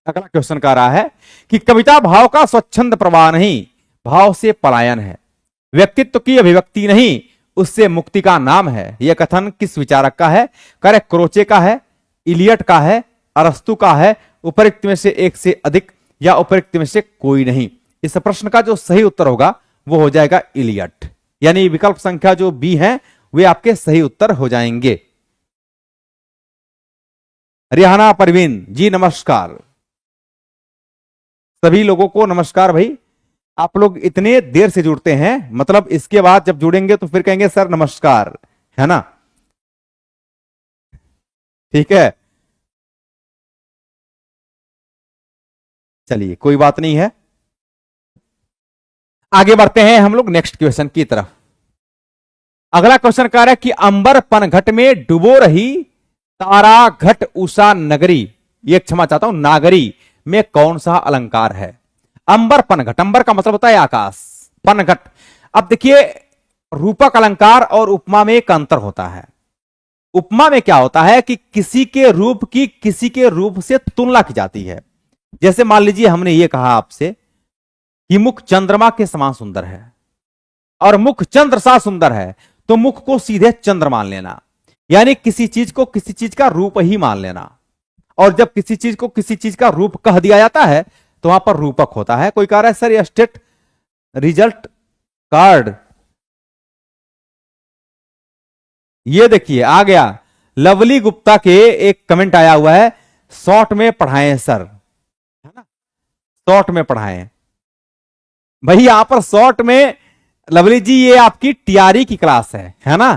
अगला क्वेश्चन का रहा है कि कविता भाव का स्वच्छंद प्रवाह नहीं, भाव से पलायन है, व्यक्तित्व की अभिव्यक्ति नहीं, उससे मुक्ति का नाम है। यह कथन किस विचारक का है? करेक्ट, क्रोचे का है, इलियट का है, अरस्तु का है, उपरोक्त में से एक से अधिक या उपरोक्त में से कोई नहीं। इस प्रश्न का जो सही उत्तर होगा वो हो जाएगा इलियट, यानी विकल्प संख्या जो बी है वे आपके सही उत्तर हो जाएंगे। रिहाना परवीन जी नमस्कार, सभी लोगों को नमस्कार। भाई आप लोग इतने देर से जुड़ते हैं, मतलब इसके बाद जब जुड़ेंगे तो फिर कहेंगे सर नमस्कार, है ना? ठीक है, चलिए कोई बात नहीं है, आगे बढ़ते हैं हम लोग नेक्स्ट क्वेश्चन की तरफ। अगला क्वेश्चन कह रहा है कि अंबर पनघट में डुबो रही तारा घट उषा नगरी, ये क्षमा चाहता हूं, नागरी में कौन सा अलंकार है? अंबर पनघट, अंबर का मतलब होता है आकाश, पनघट। अब देखिए, रूपक अलंकार और उपमा में एक अंतर होता है। उपमा में क्या होता है कि किसी के रूप की किसी के रूप से तुलना की जाती है। जैसे मान लीजिए हमने ये कहा आपसे कि मुख चंद्रमा के समान सुंदर है और मुख चंद्र सा सुंदर है, तो मुख को सीधे चंद्र मान लेना, यानी किसी चीज को किसी चीज का रूप ही मान लेना। और जब किसी चीज को किसी चीज का रूप कह दिया जाता है तो वहां पर रूपक होता है। कोई कह रहा है सर ये स्टेट रिजल्ट कार्ड, ये देखिए आ गया, लवली गुप्ता के एक कमेंट आया हुआ है, शॉर्ट में पढ़ाएं सर, है ना? शॉर्ट में पढ़ाएं भाई, यहां पर शॉर्ट में लवली जी ये आपकी टीआरई की क्लास है ना?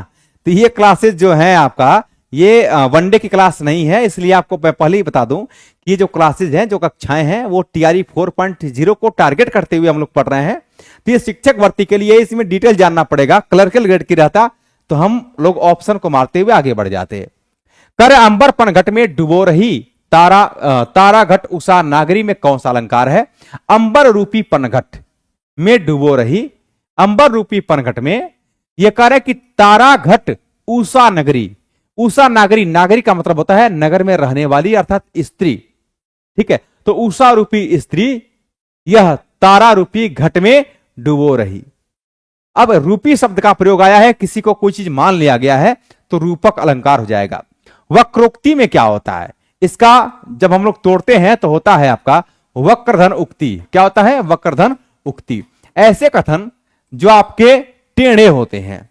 तो ये क्लासेस जो है आपका ये वनडे की क्लास नहीं है, इसलिए आपको मैं पहले ही बता दूं कि ये जो क्लासेज हैं, जो कक्षाएं हैं, वो टीआरई 4.0 को टारगेट करते हुए हम लोग पढ़ रहे हैं। तो ये शिक्षक भर्ती के लिए इसमें डिटेल जानना पड़ेगा। क्लर्कल ग्रेड की रहता तो हम लोग ऑप्शन को मारते हुए आगे बढ़ जाते। कर अंबर पनघट में डुबो रही तारा घट उषा नागरी में कौन सा अलंकार है? अंबर रूपी पनघट में डुबो रही, अंबर रूपी पनघट में यह कह रहा है कि तारा घट उषा नगरी, उषा नागरी, नागरी का मतलब होता है नगर में रहने वाली अर्थात स्त्री, ठीक है? तो उषा रूपी स्त्री यह तारा रूपी घट में डुबो रही। अब रूपी शब्द का प्रयोग आया है, किसी को कोई चीज मान लिया गया है तो रूपक अलंकार हो जाएगा। वक्रोक्ति में क्या होता है? इसका जब हम लोग तोड़ते हैं तो होता है आपका वक्रधन उक्ति। क्या होता है? वक्रधन उक्ति। ऐसे कथन जो आपके टेढ़े होते हैं,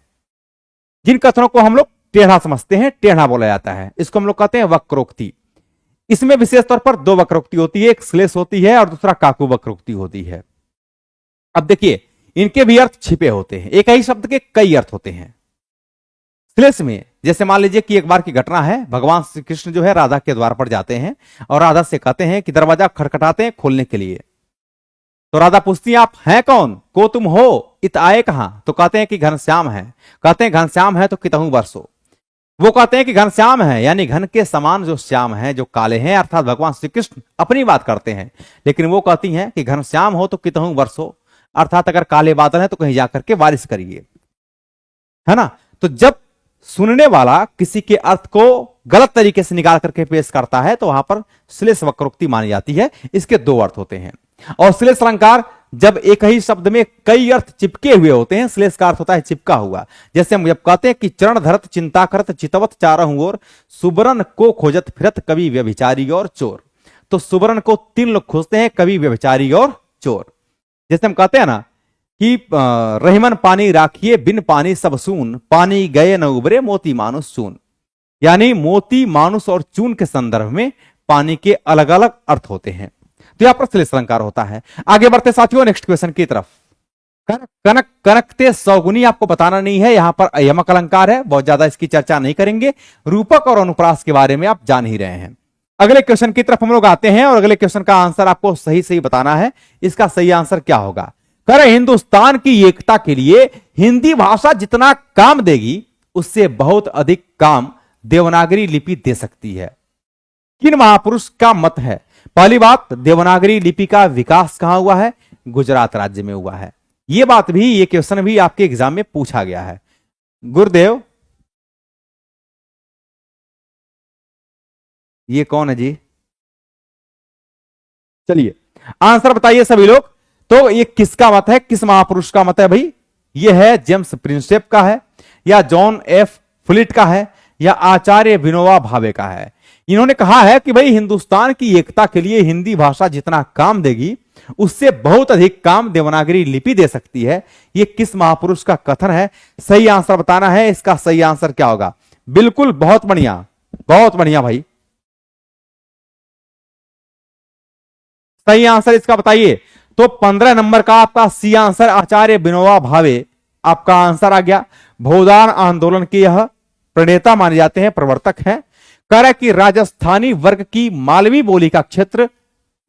जिन कथनों को हम लोग टेढ़ा समझते हैं, टेढ़ा बोला जाता है, इसको हम लोग कहते हैं वक्रोक्ति। इसमें विशेष तौर पर दो वक्रोक्ति होती है, एक श्लेष होती है और दूसरा काकु वक्रोक्ति होती है। अब देखिए इनके भी अर्थ छिपे होते हैं, एक ही शब्द के कई अर्थ होते हैं। श्लेष में जैसे मान लीजिए कि एक बार की घटना है, भगवान श्री कृष्ण जो है राधा के द्वार पर जाते हैं और राधा से कहते हैं कि दरवाजा खटखटाते हैं खोलने के लिए। तो राधा पूछती है आप हैं कौन, को तुम हो, इत आए कहां? तो कहते हैं कि घनश्याम है। कहते हैं घनश्याम है तो कितहु बरसो। वो कहते हैं कि घनश्याम है, यानी घन के समान जो श्याम है, जो काले हैं, अर्थात भगवान श्री कृष्ण अपनी बात करते हैं। लेकिन वो कहती हैं कि घनश्याम हो तो कितहु बरसो, अर्थात अगर काले बादल है तो कहीं जाकर के बारिश करिए, है ना? तो जब सुनने वाला किसी के अर्थ को गलत तरीके से निकाल करके पेश करता है तो वहां पर श्लेष वक्रोक्ति मानी जाती है। इसके दो अर्थ होते हैं। और श्लेष अलंकार जब एक ही शब्द में कई अर्थ चिपके हुए होते हैं, श्लेष का अर्थ होता है चिपका हुआ। जैसे हम जब कहते हैं कि चरण धरत चिंता करत चितवत चारहु ओर, सुबरन को खोजत फिरत कवि व्यभिचारी और चोर। तो सुबरन को तीन लोग खोजते हैं, कवि व्यभिचारी और चोर। जैसे हम कहते हैं ना कि रहीमन पानी राखिए बिन पानी सब सून, पानी गए न उबरे मोती मानुस चून। यानी मोती मानुस और चून के संदर्भ में पानी के अलग अलग अर्थ होते हैं। तो यहां पर श्लेष अलंकार होता है। आगे बढ़ते साथियों नेक्स्ट क्वेश्चन की तरफ। कनक कनकते सौगुनी आपको बताना नहीं है, यहां पर अयमक अलंकार है, बहुत ज्यादा इसकी चर्चा नहीं करेंगे। रूपक और अनुप्रास के बारे में आप जान ही रहे हैं। अगले क्वेश्चन की तरफ हम लोग आते हैं और अगले क्वेश्चन का आंसर आपको सही सही बताना है। इसका सही आंसर क्या होगा? कर हिंदुस्तान की एकता के लिए हिंदी भाषा जितना काम देगी उससे बहुत अधिक काम देवनागरी लिपि दे सकती है। किन महापुरुष का मत है? पहली बात, देवनागरी लिपि का विकास कहां हुआ है? गुजरात राज्य में हुआ है। यह बात भी, यह क्वेश्चन भी आपके एग्जाम में पूछा गया है। गुरुदेव ये कौन है जी? चलिए आंसर बताइए सभी लोग। तो ये किसका मत है, किस महापुरुष का मत है भाई? ये है जेम्स प्रिंसेप का है, या जॉन एफ फ्लिट का है, या आचार्य विनोबा भावे का है। इन्होंने कहा है कि भाई हिंदुस्तान की एकता के लिए हिंदी भाषा जितना काम देगी उससे बहुत अधिक काम देवनागरी लिपि दे सकती है। ये किस महापुरुष का कथन है? सही आंसर बताना है। इसका सही आंसर क्या होगा? बिल्कुल, बहुत बढ़िया, बहुत बढ़िया भाई, सही आंसर इसका बताइए। तो 15 नंबर का आपका सी आंसर आचार्य विनोबा भावे आपका आंसर आ गया। भूदान आंदोलन के यह प्रणेता माने जाते हैं, प्रवर्तक हैं। कह रहा कि राजस्थानी वर्ग की मालवी बोली का क्षेत्र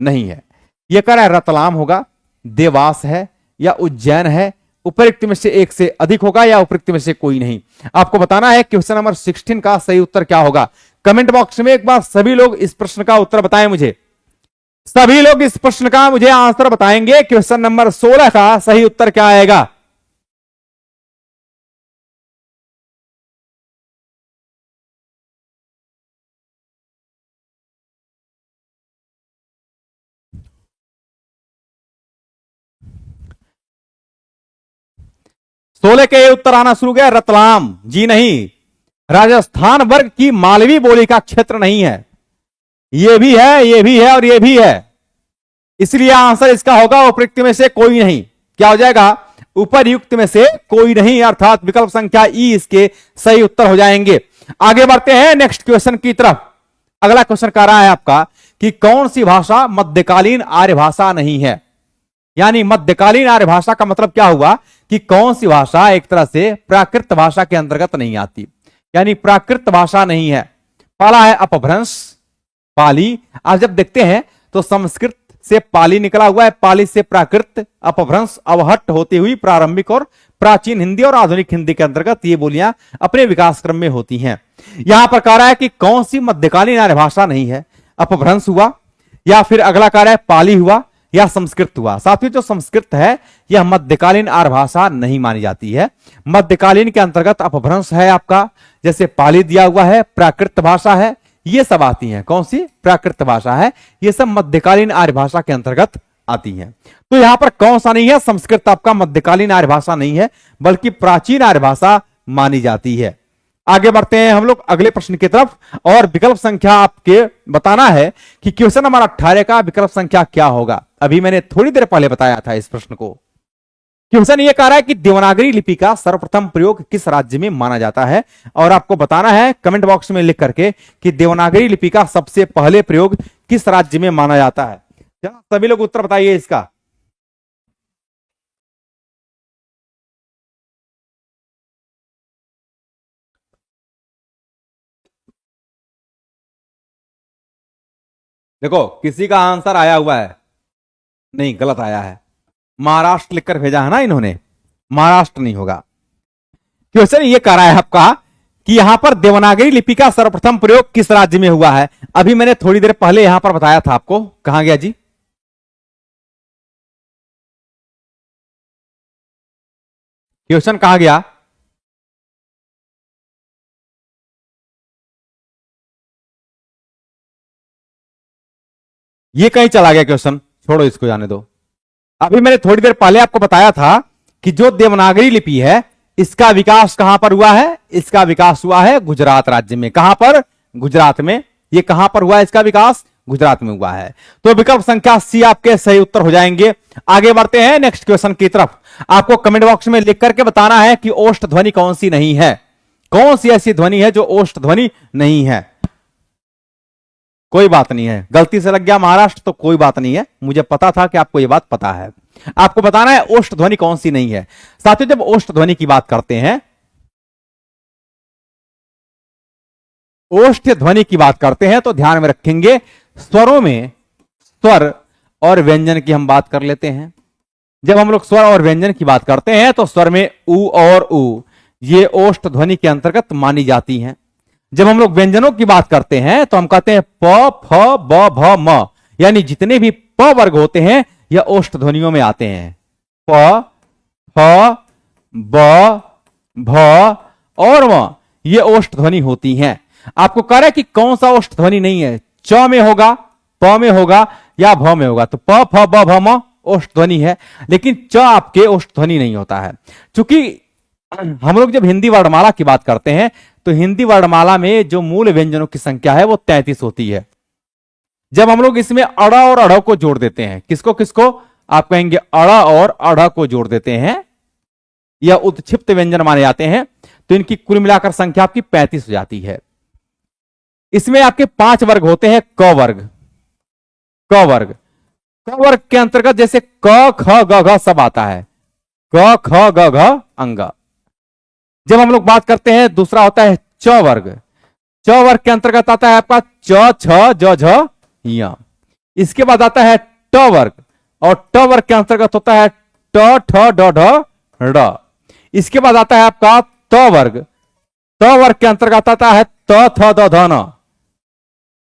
नहीं है। यह कह रहा है रतलाम होगा, देवास है, या उज्जैन है। उपयुक्त में से एक से अधिक होगा या उपयुक्त में से कोई नहीं। आपको बताना है क्वेश्चन नंबर 16 का सही उत्तर क्या होगा। कमेंट बॉक्स में एक बार सभी लोग इस प्रश्न का उत्तर बताएं मुझे। सभी लोग इस प्रश्न का मुझे आंसर बताएंगे। क्वेश्चन नंबर 16 का सही उत्तर क्या आएगा? सोलह के उत्तर आना शुरू गया। रतलाम जी नहीं, राजस्थान वर्ग की मालवी बोली का क्षेत्र नहीं है। ये भी है, ये भी है और ये भी है। इसलिए आंसर इसका होगा उपयुक्त में से कोई नहीं। क्या हो जाएगा? उपरयुक्त में से कोई नहीं, अर्थात विकल्प संख्या ई इसके सही उत्तर हो जाएंगे। आगे बढ़ते हैं नेक्स्ट क्वेश्चन की तरफ। अगला क्वेश्चन कह रहा है आपका कि कौन सी भाषा मध्यकालीन आर्य भाषा नहीं है। यानी मध्यकालीन आर्य भाषा का मतलब क्या हुआ कि कौन सी भाषा एक तरह से प्राकृत भाषा के अंतर्गत नहीं आती, यानी प्राकृत भाषा नहीं है। पहला है अपभ्रंश, पाली। आप जब देखते हैं तो संस्कृत से पाली निकला हुआ है, पाली से प्राकृत, अपभ्रंश अवहट्ट होती हुई प्रारंभिक और प्राचीन हिंदी और आधुनिक हिंदी के अंतर्गत ये बोलियां अपने विकास क्रम में होती हैं। यहां पर कह रहा है कि कौन सी मध्यकालीन आर्य भाषा नहीं है। अपभ्रंश हुआ, या फिर अगला कह रहा है पाली हुआ, या संस्कृत हुआ। साथियों जो संस्कृत है यह मध्यकालीन आर्य भाषा नहीं मानी जाती है। मध्यकालीन के अंतर्गत अपभ्रंश है आपका, जैसे पाली दिया हुआ है, प्राकृत भाषा है, ये सब आती हैं। कौन सी? प्राकृत भाषा है, ये सब मध्यकालीन आर्य भाषा के अंतर्गत आती हैं। तो यहां पर कौन सा नहीं है? संस्कृत आपका मध्यकालीन आर्य भाषा नहीं है, बल्कि प्राचीन आर्य भाषा मानी जाती है। आगे बढ़ते हैं हम लोग अगले प्रश्न की तरफ, और विकल्प संख्या आपके बताना है कि क्वेश्चन नंबर 18 का विकल्प संख्या क्या होगा। अभी मैंने थोड़ी देर पहले बताया था इस प्रश्न को। क्वेश्चन ये कह रहा है कि देवनागरी लिपि का सर्वप्रथम प्रयोग किस राज्य में माना जाता है, और आपको बताना है कमेंट बॉक्स में लिख करके कि देवनागरी लिपि का सबसे पहले प्रयोग किस राज्य में माना जाता है। सभी लोग उत्तर बताइए इसका। देखो किसी का आंसर आया हुआ है, नहीं गलत आया है, महाराष्ट्र लिखकर भेजा है ना इन्होंने, महाराष्ट्र नहीं होगा। क्वेश्चन ये कह रहा है आपका कि यहां पर देवनागरी लिपि का सर्वप्रथम प्रयोग किस राज्य में हुआ है। अभी मैंने थोड़ी देर पहले यहां पर बताया था आपको, कहां गया जी? क्वेश्चन कहां गया? ये कहीं चला गया क्वेश्चन, छोड़ो इसको, जाने दो। अभी मैंने थोड़ी देर पहले आपको बताया था कि जो देवनागरी लिपि है इसका विकास कहां पर हुआ है? इसका विकास हुआ है गुजरात राज्य में। कहां पर? गुजरात में। ये कहां पर हुआ है इसका विकास? गुजरात में हुआ है। तो विकल्प संख्या सी आपके सही उत्तर हो जाएंगे। आगे बढ़ते हैं नेक्स्ट क्वेश्चन की तरफ। आपको कमेंट बॉक्स में लिख करके बताना है कि ओष्ठ ध्वनि कौन सी नहीं है। कौन सी ऐसी ध्वनि है जो ओष्ठ ध्वनि नहीं है? कोई बात नहीं है, गलती से लग गया महाराष्ट्र तो कोई बात नहीं है, मुझे पता था कि आपको यह बात पता है। आपको बताना है ओष्ठ ध्वनि कौन सी नहीं है। साथियों जब ओष्ठ ध्वनि की बात करते हैं, ओष्ठ ध्वनि की बात करते हैं तो ध्यान में रखेंगे स्वरों में स्वर और व्यंजन की हम बात कर लेते हैं। जब हम लोग स्वर और व्यंजन की बात करते हैं तो स्वर में उ और उ ये ओष्ठ ध्वनि के अंतर्गत मानी जाती हैं। जब हम लोग व्यंजनों की बात करते हैं तो हम कहते हैं प, फ, ब, भ, म, यानी जितने भी प वर्ग होते हैं यह ओष्ठ ध्वनियों में आते हैं। प, फ, ब, भ और म ये ओष्ठ ध्वनि होती हैं। आपको कह रहा है कि कौन सा ओष्ठ ध्वनि नहीं है? च में होगा, प में होगा या भ में होगा। तो प फ ब भ म ओष्ठ ध्वनि है, लेकिन च आपके ओष्ठ ध्वनि नहीं होता है। चूंकि हम लोग जब हिंदी वर्णमाला की बात करते हैं तो हिंदी वर्णमाला में जो मूल व्यंजनों की संख्या है वो 33 होती है। जब हम लोग इसमें अड़ और अढ़ को जोड़ देते हैं, किसको किसको, आप कहेंगे अड़ और अढ़ को जोड़ देते हैं, यह उत्क्षिप्त व्यंजन माने जाते हैं, तो इनकी कुल मिलाकर संख्या आपकी 35 हो जाती है। इसमें आपके 5 वर्ग होते हैं। क वर्ग, क वर्ग, क वर्ग के अंतर्गत जैसे क ख ग घ सब आता है, क ख ग घ अंग। जब हम लोग बात करते हैं दूसरा होता है च वर्ग, च वर्ग के अंतर्गत आता है आपका च छ ज झ य। इसके बाद आता है ट वर्ग, और ट वर्ग के अंतर्गत होता है ट ठ ड ढ ड़। इसके बाद आता है आपका त वर्ग, त वर्ग के अंतर्गत आता है त थ द ध न,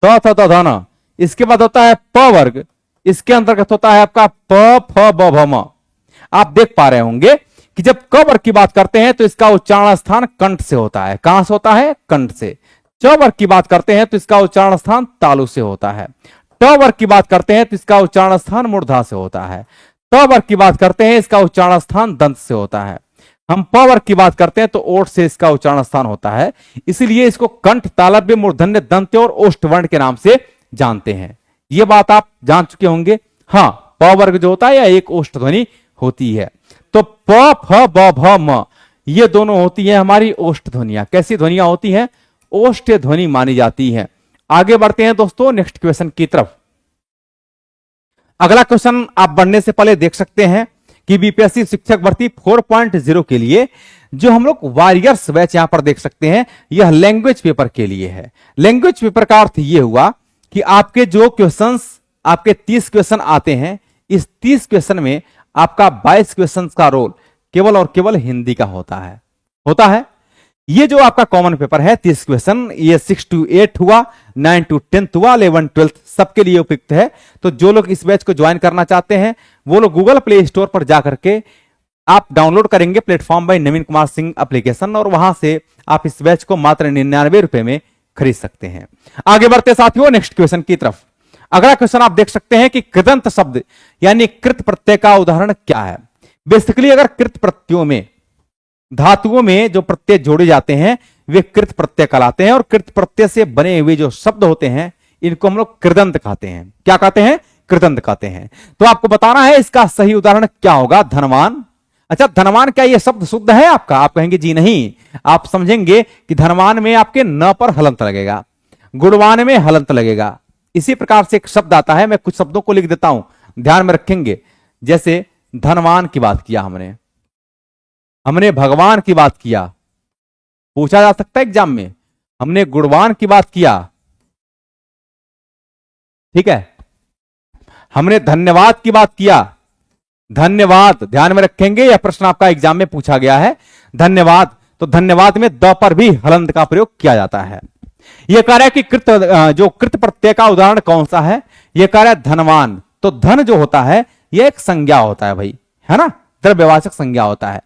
त थ द ध न। इसके बाद होता है प वर्ग, इसके अंतर्गत होता है आपका प फ ब भ म। आप देख पा रहे होंगे कि जब क वर्ग की बात करते हैं तो इसका उच्चारण स्थान कंठ से होता है। कहां से होता है? कंठ से। च वर्ग की बात करते हैं तो इसका उच्चारण स्थान तालु से होता है। ट वर्ग की बात करते हैं तो इसका उच्चारण स्थान मूर्धा से होता है। त वर्ग की बात करते हैं इसका उच्चारण स्थान दंत से होता है। हम प वर्ग की बात करते हैं तो ओठ से इसका उच्चारण स्थान होता है। इसीलिए इसको कंठ, तालव्य, मूर्धन्य, दंत्य और ओष्ठ वर्ण के नाम से जानते हैं। यह बात आप जान चुके होंगे। हाँ, प वर्ग जो होता है या एक ओष्ठ ध्वनि होती है। तो प फ ब भ म ये दोनों होती है हमारी ओष्ठ ध्वनियां। कैसी ध्वनियां होती हैं? ओष्ठ ध्वनि मानी जाती है। आगे बढ़ते हैं दोस्तों नेक्स्ट क्वेश्चन की तरफ। अगला क्वेश्चन आप बढ़ने से पहले देख सकते हैं कि बीपीएससी शिक्षक भर्ती 4.0 के लिए जो हम लोग वॉरियर्स बैच यहां पर देख सकते हैं, यह लैंग्वेज पेपर के लिए है। लैंग्वेज पेपर का अर्थ यह हुआ कि आपके जो क्वेश्चंस, आपके 30 क्वेश्चन आते हैं, इस 30 क्वेश्चन में आपका 22 क्वेश्चन का रोल केवल और केवल हिंदी का होता है। ये जो आपका कॉमन पेपर है 30 क्वेश्चन, ये 6 to 8 हुआ, 9 to 10 हुआ, 11 12 सबके लिए उपयुक्त है। तो जो लोग इस बैच को ज्वाइन करना चाहते हैं वो लोग गूगल प्ले स्टोर पर जाकर के आप डाउनलोड करेंगे प्लेटफॉर्म बाय नवीन कुमार सिंह एप्लीकेशन, और वहां से आप इस बैच को मात्र 99 रुपए में खरीद सकते हैं। आगे बढ़ते साथियों नेक्स्ट क्वेश्चन की तरफ। अगला क्वेश्चन आप देख सकते हैं कि कृदंत शब्द यानी कृत प्रत्यय का उदाहरण क्या है। बेसिकली अगर कृत प्रत्ययों में, धातुओं में जो प्रत्यय जोड़े जाते हैं वे कृत प्रत्यय कहलाते हैं, और कृत प्रत्यय से बने हुए जो शब्द होते हैं इनको हम लोग कृदंत कहते हैं। क्या कहते हैं? कृदंत कहते हैं। तो आपको बताना है इसका सही उदाहरण क्या होगा। धनवान। अच्छा, धनवान क्या ये शब्द शुद्ध है आपका? आप कहेंगे जी नहीं। आप समझेंगे कि धनवान में आपके न पर हलंत लगेगा, गुणवान में हलंत लगेगा। इसी प्रकार से एक शब्द आता है, मैं कुछ शब्दों को लिख देता हूं, ध्यान में रखेंगे। जैसे धनवान की बात किया हमने भगवान की बात किया, पूछा जा सकता है एग्जाम में। हमने गुणवान की बात किया, ठीक है। हमने धन्यवाद की बात किया, धन्यवाद, ध्यान में रखेंगे यह प्रश्न आपका एग्जाम में पूछा गया है। धन्यवाद, तो धन्यवाद में द पर भी हलंत का प्रयोग किया जाता है। यह कह रहा है कि जो कृत प्रत्यय का उदाहरण कौन सा है? यह कह रहा है धनवान। तो धन जो होता है यह एक संज्ञा होता है भाई, है ना, द्रव्यवाचक संज्ञा होता है।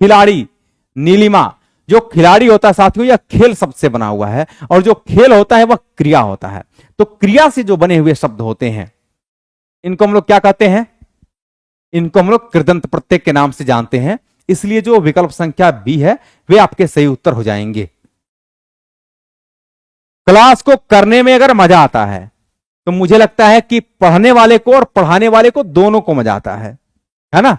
खिलाड़ी, नीलिमा, जो खिलाड़ी होता है साथियों यह खेल शब्द से बना हुआ है, और जो खेल होता है वह क्रिया होता है। तो क्रिया से जो बने हुए शब्द होते हैं इनको हम लोग क्या कहते हैं? इनको हम लोग कृदंत प्रत्यय के नाम से जानते हैं। इसलिए जो विकल्प संख्या बी है वे आपके सही उत्तर हो जाएंगे। क्लास को करने में अगर मजा आता है तो मुझे लगता है कि पढ़ने वाले को और पढ़ाने वाले को दोनों को मजा आता है ना।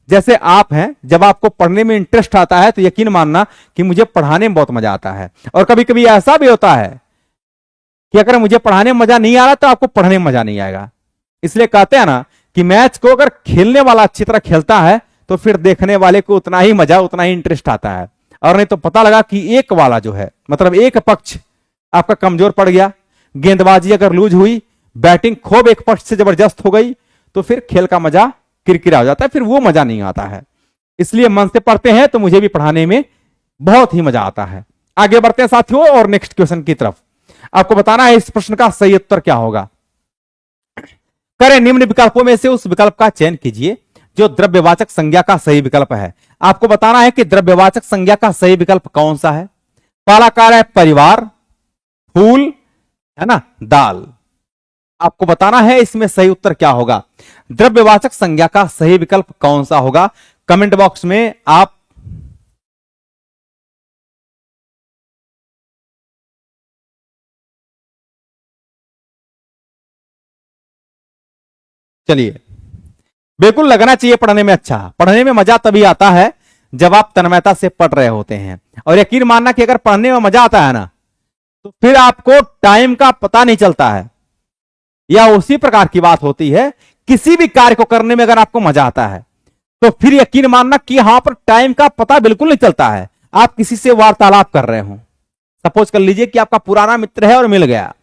जैसे आप हैं, जब आपको पढ़ने में इंटरेस्ट आता है तो यकीन मानना कि मुझे पढ़ाने में बहुत मजा आता है। और कभी कभी ऐसा भी होता है कि अगर मुझे पढ़ाने में मजा नहीं आ रहा तो आपको पढ़ने में मजा नहीं आएगा। इसलिए कहते हैं ना कि मैच को अगर खेलने वाला अच्छी तरह खेलता है तो फिर देखने वाले को उतना ही मजा, उतना ही इंटरेस्ट आता है। और नहीं तो पता लगा कि एक वाला जो है, मतलब एक पक्ष आपका कमजोर पड़ गया, गेंदबाजी अगर लूज हुई, बैटिंग खूब एक पक्ष से जबरदस्त हो गई, तो फिर खेल का मजा किरकिरा हो जाता है, फिर वो मजा नहीं आता है। इसलिए मन से पढ़ते हैं तो मुझे भी पढ़ाने में बहुत ही मजा आता है। आगे बढ़ते हैं साथियों और नेक्स्ट क्वेश्चन की तरफ। आपको बताना है इस प्रश्न का सही उत्तर क्या होगा। करें निम्न विकल्पों में से उस विकल्प का चयन कीजिए जो द्रव्यवाचक संज्ञा का सही विकल्प है। आपको बताना है कि द्रव्यवाचक संज्ञा का सही विकल्प कौन सा है। पहला कार्य है परिवार, फूल, है ना, दाल। आपको बताना है इसमें सही उत्तर क्या होगा। द्रव्यवाचक संज्ञा का सही विकल्प कौन सा होगा, कमेंट बॉक्स में आप चलिए। बिल्कुल लगना चाहिए पढ़ने में अच्छा, पढ़ने में मजा तभी आता है जब आप तन्मयता से पढ़ रहे होते हैं। और यकीन मानना कि अगर पढ़ने में मजा आता है ना, तो फिर आपको टाइम का पता नहीं चलता है। या उसी प्रकार की बात होती है, किसी भी कार्य को करने में अगर आपको मजा आता है तो फिर यकीन मानना कि यहां पर टाइम का पता बिल्कुल नहीं चलता है। आप किसी से वार्तालाप कर रहे हो, सपोज कर लीजिए कि आपका पुराना मित्र है और मिल गया,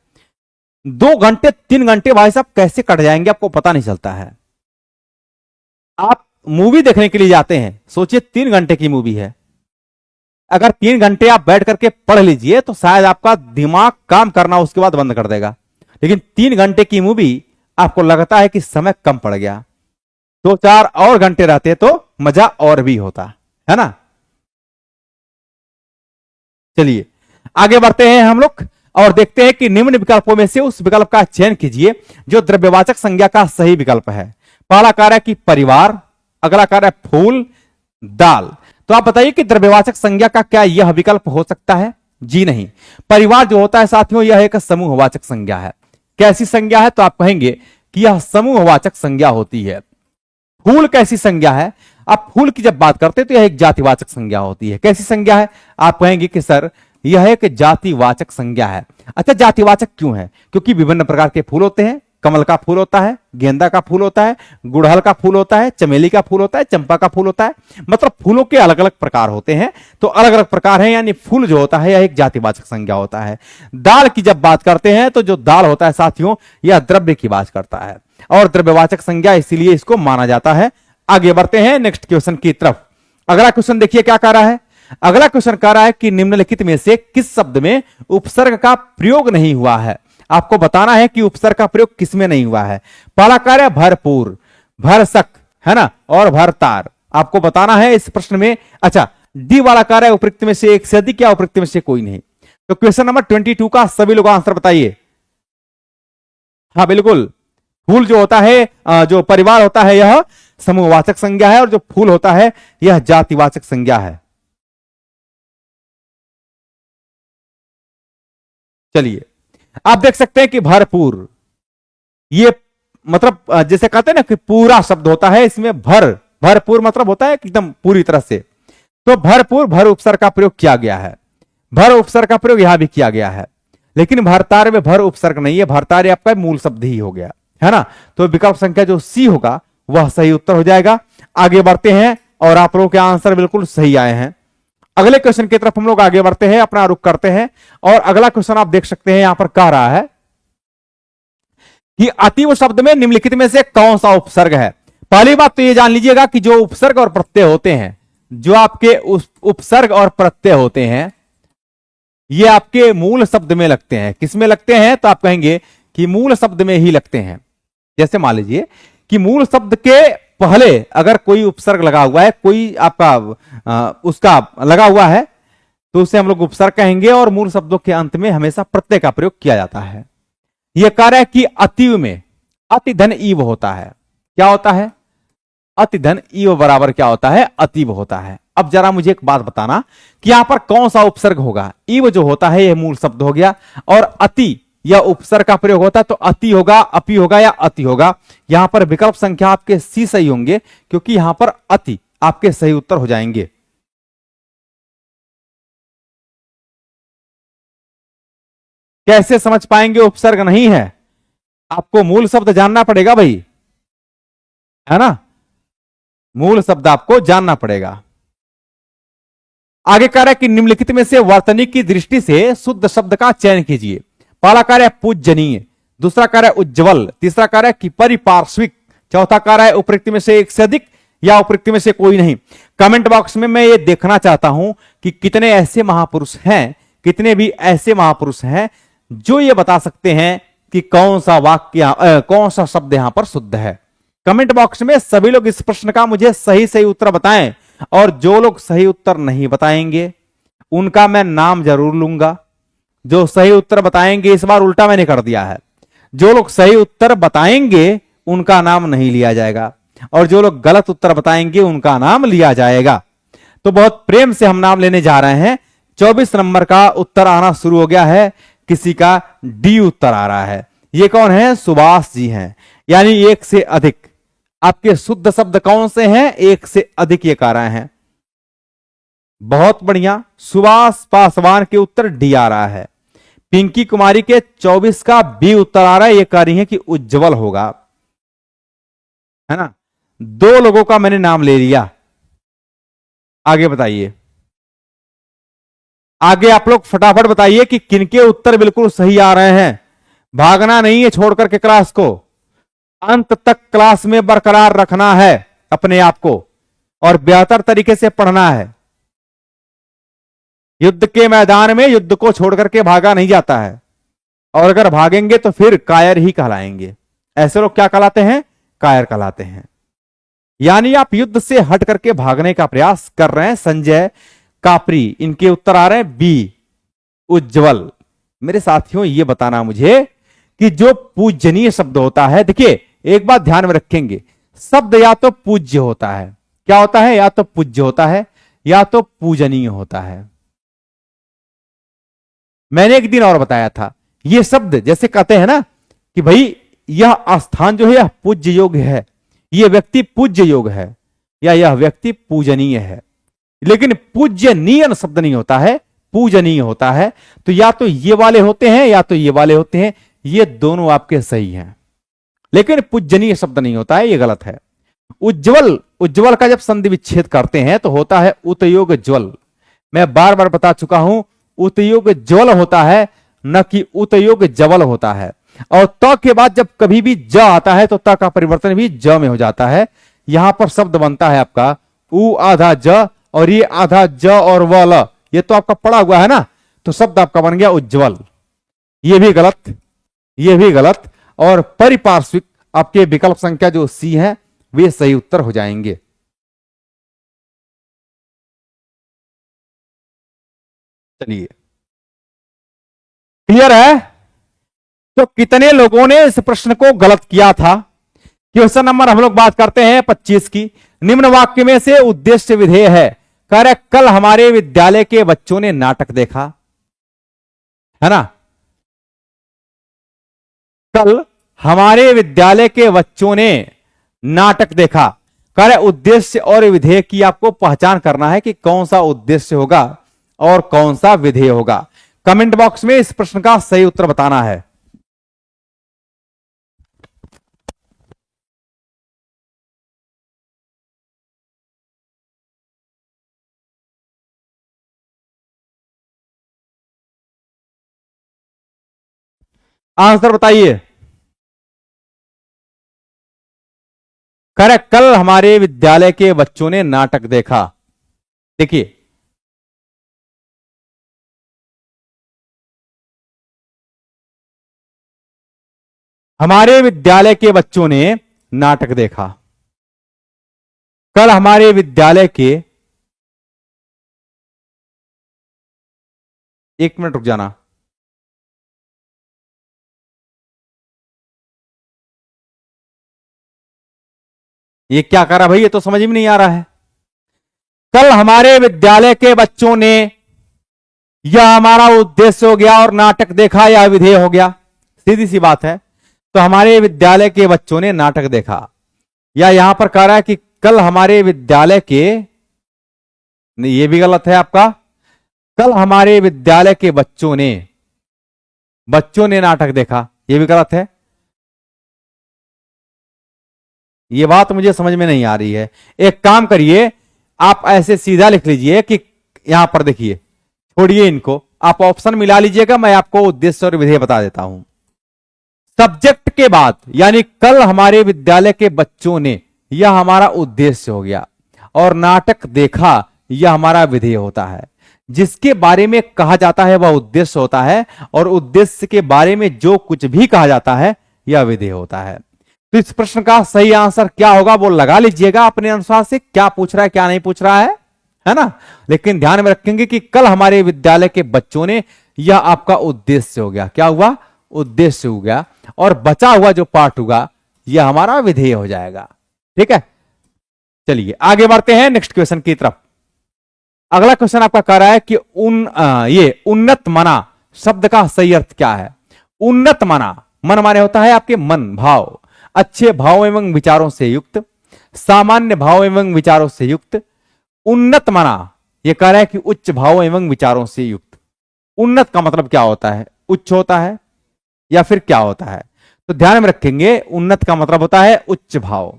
2 घंटे 3 घंटे भाई साहब कैसे कट जाएंगे आपको पता नहीं चलता है। आप मूवी देखने के लिए जाते हैं, सोचिए 3 घंटे की मूवी है, अगर 3 घंटे आप बैठ करके पढ़ लीजिए तो शायद आपका दिमाग काम करना उसके बाद बंद कर देगा। लेकिन 3 घंटे की मूवी आपको लगता है कि समय कम पड़ गया, 2-4 और घंटे रहते तो मजा और भी होता है ना। चलिए आगे बढ़ते हैं हम लोग और देखते हैं कि निम्न विकल्पों में से उस विकल्प का चयन कीजिए जो द्रव्यवाचक संज्ञा का सही विकल्प है। पहला कार्य है कि परिवार, अगला कार्य है फूल, दाल। तो आप बताइए कि द्रव्यवाचक संज्ञा का क्या यह विकल्प हो सकता है? जी नहीं। परिवार जो होता है साथियों, यह एक समूहवाचक संज्ञा है। कैसी संज्ञा है? तो आप कहेंगे कि यह समूहवाचक संज्ञा होती है। फूल कैसी संज्ञा है? आप फूल की जब बात करते हैं तो यह एक जातिवाचक संज्ञा होती है। कैसी संज्ञा है? आप कहेंगे कि सर यह एक जातिवाचक संज्ञा है। अच्छा, जातिवाचक क्यों है? क्योंकि विभिन्न प्रकार के फूल होते हैं, कमल का फूल होता है, गेंदा का फूल होता है, गुड़हल का फूल होता है, चमेली का फूल होता है, चंपा का फूल होता है। मतलब फूलों के अलग अलग प्रकार होते हैं, तो अलग अलग प्रकार हैं, यानी फूल जो होता है यह एक जातिवाचक संज्ञा होता है। दाल की जब बात करते हैं तो जो दाल होता है साथियों, यह द्रव्य की बात करता है और द्रव्यवाचक संज्ञा, इसीलिए इसको माना जाता है। आगे बढ़ते हैं नेक्स्ट क्वेश्चन की तरफ। अगला क्वेश्चन देखिए क्या कह रहा है। अगला क्वेश्चन कह रहा है कि निम्नलिखित में से किस शब्द में उपसर्ग का प्रयोग नहीं हुआ है। आपको बताना है कि उपसर्ग का प्रयोग किसमें नहीं हुआ है। पहला कार्य भरपूर, भरसक, है ना, और भरतार। आपको बताना है इस प्रश्न में। अच्छा, डी वाला कार्य उपयुक्त में से एक से अधिक या उपयुक्त में से कोई नहीं। तो क्वेश्चन नंबर 22 का सभी लोग आंसर बताइए। हाँ बिल्कुल, फूल जो होता है, जो परिवार होता है यह समूहवाचक संज्ञा है और जो फूल होता है यह जातिवाचक संज्ञा है। चलिए आप देख सकते हैं कि भरपूर, ये मतलब जैसे कहते हैं ना कि पूरा शब्द होता है, इसमें भरपूर मतलब होता है एकदम पूरी तरह से। तो भरपूर भर उपसर्ग का प्रयोग किया गया है, भर उपसर्ग का प्रयोग यहां भी किया गया है। लेकिन भरतार में भर उपसर्ग नहीं है, भरतार आपका मूल शब्द ही हो गया, है ना। तो विकल्प संख्या जो सी होगा वह सही उत्तर हो जाएगा। आगे बढ़ते हैं और आप लोगों के आंसर बिल्कुल सही आए हैं। अगले क्वेश्चन की तरफ हम लोग आगे बढ़ते हैं, अपना रुख करते हैं। और अगला क्वेश्चन आप देख सकते हैं यहां पर कह रहा है कि अतीव शब्द में निम्नलिखित में से कौन सा उपसर्ग है। पहली बात तो ये जान लीजिएगा कि जो उपसर्ग और प्रत्यय होते हैं, जो आपके उपसर्ग और प्रत्यय होते हैं, ये आपके मूल शब्द में लगते हैं। किस में लगते हैं? तो आप कहेंगे कि मूल शब्द में ही लगते हैं। जैसे मान लीजिए कि मूल शब्द के पहले अगर कोई उपसर्ग लगा हुआ है, कोई आपका उसका लगा हुआ है, तो उसे हम लोग उपसर्ग कहेंगे। और मूल शब्दों के अंत में हमेशा प्रत्यय का प्रयोग किया जाता है। यह कार्य है कि अतीव में अतिधन ईव होता है। क्या होता है? अतिधन ईव बराबर क्या होता है? अतीव होता है। अब जरा मुझे एक बात बताना कि यहां पर कौन सा उपसर्ग होगा। ईव जो होता है यह मूल शब्द हो गया, और अति या उपसर्ग का प्रयोग होता है तो अति होगा, अपि होगा या अति होगा। यहां पर विकल्प संख्या आपके सी सही होंगे, क्योंकि यहां पर अति आपके सही उत्तर हो जाएंगे। कैसे समझ पाएंगे उपसर्ग नहीं है? आपको मूल शब्द जानना पड़ेगा भाई, है ना। मूल शब्द आपको जानना पड़ेगा। आगे कह रहा है कि निम्नलिखित में से वर्तनी की दृष्टि से शुद्ध शब्द का चयन कीजिए। पहला कार्य है पूजनीय, दूसरा कार्य है उज्जवल, तीसरा कार्य है कि परिपार्श्विक, चौथा कार्य है उपयुक्त में से एक से अधिक या उपयुक्त में से कोई नहीं। कमेंट बॉक्स में मैं ये देखना चाहता हूं कि कितने ऐसे महापुरुष हैं, कितने भी ऐसे महापुरुष हैं जो ये बता सकते हैं कि कौन सा वाक्य, कौन सा शब्द यहां पर शुद्ध है। कमेंट बॉक्स में सभी लोग इस प्रश्न का मुझे सही सही उत्तर बताएं, और जो लोग सही उत्तर नहीं बताएंगे उनका मैं नाम जरूर लूंगा। जो सही उत्तर बताएंगे, इस बार उल्टा मैंने कर दिया है, जो लोग सही उत्तर बताएंगे उनका नाम नहीं लिया जाएगा और जो लोग गलत उत्तर बताएंगे उनका नाम लिया जाएगा। तो बहुत प्रेम से हम नाम लेने जा रहे हैं। 24 नंबर का उत्तर आना शुरू हो गया है, किसी का डी उत्तर आ रहा है। ये कौन है? सुभाष जी हैं। यानी एक से अधिक। आपके शुद्ध शब्द कौन से हैं? एक से अधिक ये कह रहे हैं। बहुत बढ़िया, सुभाष पासवान के उत्तर डी आ रहा है। पिंकी कुमारी के 24 का बी उत्तर आ रहा है, ये कह रही है कि उज्जवल होगा, है ना। दो लोगों का मैंने नाम ले लिया। आगे बताइए, आगे आप लोग फटाफट बताइए कि किनके उत्तर बिल्कुल सही आ रहे हैं। भागना नहीं है छोड़ करके क्लास को, अंत तक क्लास में बरकरार रखना है अपने आप को और बेहतर तरीके से पढ़ना है। युद्ध के मैदान में युद्ध को छोड़ करके भागा नहीं जाता है और अगर भागेंगे तो फिर कायर ही कहलाएंगे। ऐसे लोग क्या कहलाते हैं? कायर कहलाते हैं। यानी आप युद्ध से हट करके भागने का प्रयास कर रहे हैं। संजय कापरी, इनके उत्तर आ रहे हैं बी, उज्जवल। मेरे साथियों, ये बताना मुझे कि जो पूजनीय शब्द होता है, देखिए एक बात ध्यान में रखेंगे, शब्द या तो पूज्य होता है, क्या होता है? या तो पूज्य होता है या तो पूजनीय होता है। मैंने एक दिन और बताया था, ये शब्द जैसे कहते हैं ना कि भाई यह स्थान जो है यह पूज्य योग्य है, यह व्यक्ति पूज्य योग्य है या यह व्यक्ति पूजनीय है, लेकिन पूज्यनीय शब्द नहीं होता है, पूजनीय होता है। तो या तो ये वाले होते हैं या तो ये वाले होते हैं, ये दोनों आपके सही हैं, लेकिन पूजनीय शब्द नहीं होता है, ये गलत है। उज्जवल, उज्जवल का जब संधि विच्छेद करते हैं तो होता है उतयोग ज्वल। मैं बार बार बता चुका हूं, उतयोग ज्वल होता है, न कि उतयोग जवल होता है। और त के बाद जब कभी भी ज आता है तो त का परिवर्तन भी ज में हो जाता है। यहां पर शब्द बनता है आपका उ आधा ज और ये आधा ज और वल, ये तो आपका पड़ा हुआ है ना, तो शब्द आपका बन गया उज्जवल। ये भी गलत, ये भी गलत। और परिपार्श्विक आपके विकल्प संख्या जो सी है वे सही उत्तर हो जाएंगे। चलिए, क्लियर है? तो कितने लोगों ने इस प्रश्न को गलत किया था? क्वेश्चन नंबर हम लोग बात करते हैं 25 की। निम्न वाक्य में से उद्देश्य विधेय है। कह रहे कल हमारे विद्यालय के बच्चों ने नाटक देखा, है ना। कल हमारे विद्यालय के बच्चों ने नाटक देखा। कह रहे उद्देश्य और विधेय की आपको पहचान करना है कि कौन सा उद्देश्य होगा और कौन सा विधेय होगा। कमेंट बॉक्स में इस प्रश्न का सही उत्तर बताना है। आंसर बताइए। करेक्ट, कल हमारे विद्यालय के बच्चों ने नाटक देखा। देखिए, हमारे विद्यालय के बच्चों ने नाटक देखा। कल हमारे विद्यालय के, एक मिनट रुक जाना, ये क्या करा भाई, ये तो समझ में नहीं आ रहा है। कल हमारे विद्यालय के बच्चों ने, यह हमारा उद्देश्य हो गया और नाटक देखा या विधेय हो गया, सीधी सी बात है। तो हमारे विद्यालय के बच्चों ने नाटक देखा, या यहां पर कह रहा है कि कल हमारे विद्यालय के, नहीं ये भी गलत है आपका। कल हमारे विद्यालय के बच्चों ने नाटक देखा, यह भी गलत है। यह बात मुझे समझ में नहीं आ रही है। एक काम करिए, आप ऐसे सीधा लिख लीजिए कि यहां पर देखिए, छोड़िए इनको, आप ऑप्शन मिला लीजिएगा, मैं आपको उद्देश्य और विधेय बता देता हूं। सब्जेक्ट के बाद, यानी कल हमारे विद्यालय के बच्चों ने, यह हमारा उद्देश्य हो गया, और नाटक देखा यह हमारा विधेय होता है। जिसके बारे में कहा जाता है वह उद्देश्य होता है, और उद्देश्य के बारे में जो कुछ भी कहा जाता है यह विधेय होता है। तो इस प्रश्न का सही आंसर क्या होगा वो लगा लीजिएगा अपने अनुसार से, क्या पूछ रहा है क्या नहीं पूछ रहा है ना। लेकिन ध्यान में रखेंगे कि कल हमारे विद्यालय के बच्चों ने, यह आपका उद्देश्य हो गया। क्या हुआ? उद्देश्य हो गया, और बचा हुआ जो पार्ट होगा यह हमारा विधेय हो जाएगा। ठीक है, चलिए आगे बढ़ते हैं नेक्स्ट क्वेश्चन की तरफ। अगला क्वेश्चन आपका कह रहा है कि ये उन्नत मना शब्द का सही अर्थ क्या है। उन्नत मना, मन माने होता है आपके मन, भाव, अच्छे भाव एवं विचारों से युक्त, सामान्य भाव एवं विचारों से युक्त। उन्नत मना यह कह रहा है कि उच्च भाव एवं विचारों से युक्त। उन्नत का मतलब क्या होता है, उच्च होता है या फिर क्या होता है? तो ध्यान में रखेंगे, उन्नत का मतलब होता है उच्च भाव,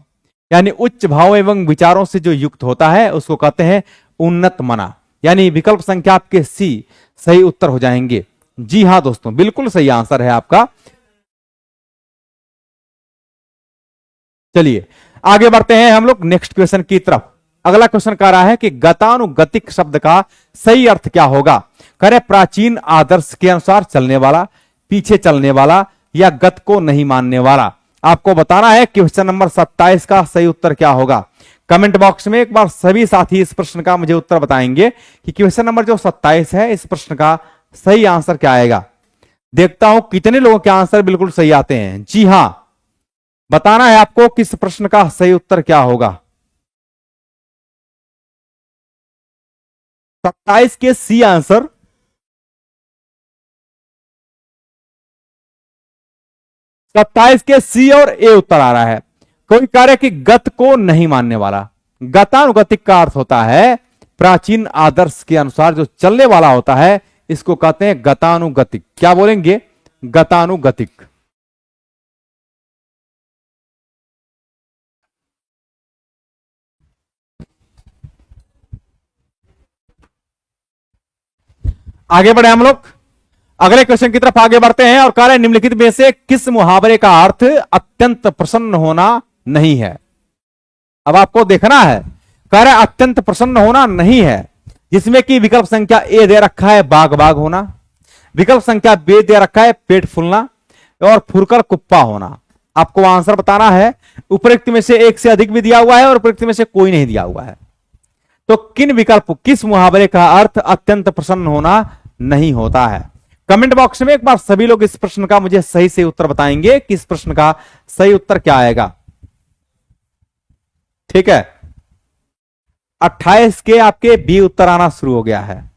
यानी उच्च भाव एवं विचारों से जो युक्त होता है उसको कहते हैं उन्नत मना। यानी विकल्प संख्या आपके सी सही उत्तर हो जाएंगे। जी हां दोस्तों, बिल्कुल सही आंसर है आपका। चलिए आगे बढ़ते हैं हम लोग नेक्स्ट क्वेश्चन की तरफ। अगला क्वेश्चन कह रहा है कि गतानुगतिक शब्द का सही अर्थ क्या होगा। करे प्राचीन आदर्श के अनुसार चलने वाला, पीछे चलने वाला, या गत को नहीं मानने वाला। आपको बताना है क्वेश्चन नंबर 27 का सही उत्तर क्या होगा। कमेंट बॉक्स में एक बार सभी साथी इस प्रश्न का मुझे उत्तर बताएंगे कि क्वेश्चन नंबर जो 27 है इस प्रश्न का सही आंसर क्या आएगा। देखता हूं कितने लोगों के आंसर बिल्कुल सही आते हैं। जी हां, बताना है आपको किस प्रश्न का सही उत्तर क्या होगा। 27 के सी आंसर, 27 के सी और ए उत्तर आ रहा है। कोई कार्य की गत को नहीं मानने वाला। गतानुगतिक का अर्थ होता है प्राचीन आदर्श के अनुसार जो चलने वाला होता है, इसको कहते हैं गतानुगतिक। क्या बोलेंगे? गतानुगतिक। आगे बढ़े हम लोग, अगले क्वेश्चन की तरफ आगे बढ़ते हैं और कह रहे हैं निम्नलिखित में से किस मुहावरे का अर्थ अत्यंत प्रसन्न होना नहीं है। अब आपको देखना है, कह रहे अत्यंत प्रसन्न होना नहीं है, जिसमें कि विकल्प संख्या ए दे रखा है बाग बाग होना, विकल्प संख्या बी दे रखा है पेट फूलना, और फुरकर कुप्पा होना। आपको आंसर बताना है। उपरोक्त में से एक से अधिक भी दिया हुआ है और उपरोक्त में से कोई नहीं दिया हुआ है। तो किन विकल्प, किस मुहावरे का अर्थ अत्यंत प्रसन्न होना नहीं होता है। कमेंट बॉक्स में एक बार सभी लोग इस प्रश्न का मुझे सही से उत्तर बताएंगे कि इस प्रश्न का सही उत्तर क्या आएगा। ठीक है, 28 के आपके बी उत्तर आना शुरू हो गया है।